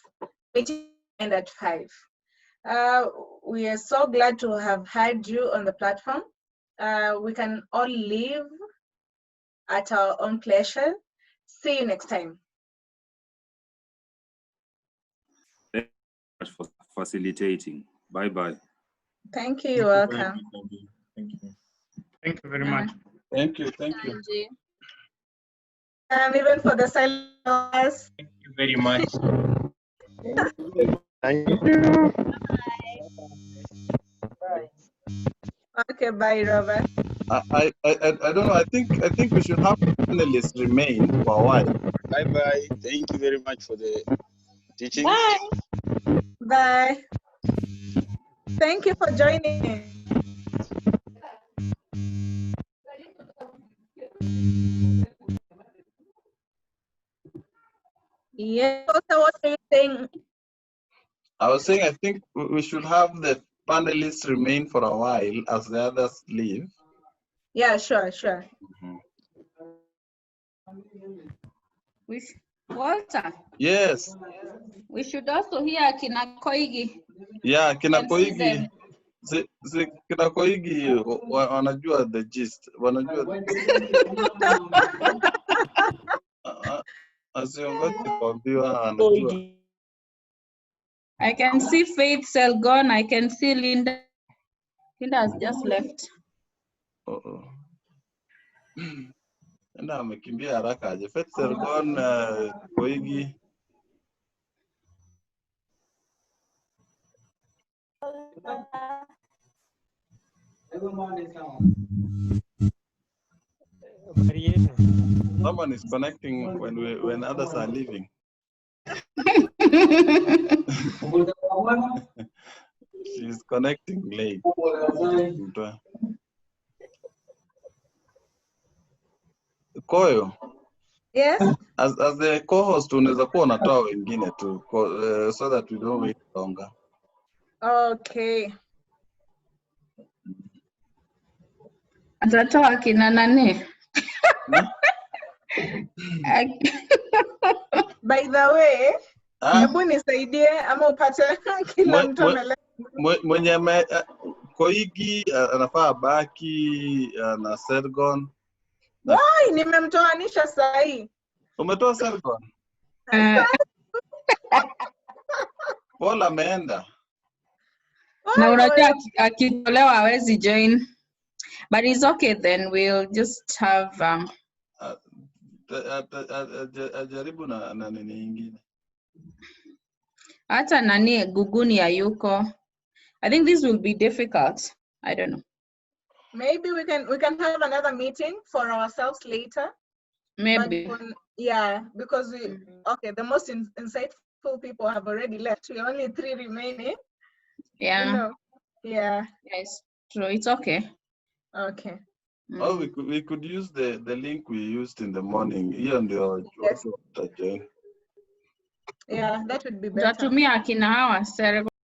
meeting end at 5. We are so glad to have had you on the platform. We can all leave at our own pleasure. See you next time. Thank you very much for facilitating. Bye-bye. Thank you. You're welcome. Thank you. Thank you very much. Thank you. Thank you. Even for the silence. Thank you very much. Thank you. Okay, bye, Robert. I don't know. I think we should have panelists remain for a while. Bye bye. Thank you very much for the teaching. Bye. Bye. Thank you for joining. Yes. So what are you saying? I was saying I think we should have the panelists remain for a while as the others leave. Yeah, sure. Walter. Yes. We should also hear Kina Koigi. Yeah, Kina Can see Koigi. them. Kina Koigi wanajua the gist. Wanajua. Asiongoje kuambiwa anajua. I can see Faith Selgon. I can see Linda. Linda has just left. Linda amekimbia haraka aje. Faith Selgon, Koigi. Someone is connecting when others are leaving. She's connecting late. Koyo. Yes. As the co-host, unaweza kuwa unatoa wengine tu so that we don't wait longer. Okay. Atatoa kina nani? By the way, hebu nisaidie ama upate kila mtu mwenye Koigi anafaa baki na Sergon. Why nimemtoanisha saa hii. Umetoa Sergon? Paul ameenda. Na unajua akitolewa hawezi join. But it's okay then, we'll just have ajaribu na nini nyingine. hata nani Guguni hayuko. I think this will be difficult. I don't know. Maybe we can have another meeting for ourselves later. Maybe. Yeah, because the most insightful people have already left. We're only 3 remaining. Yeah. You know. Yeah. Yes, true. It's okay. Okay. Oh, we could use the link we used in the morning. Here ndio Yes. Yeah, that would be better. Tutumia akina hawa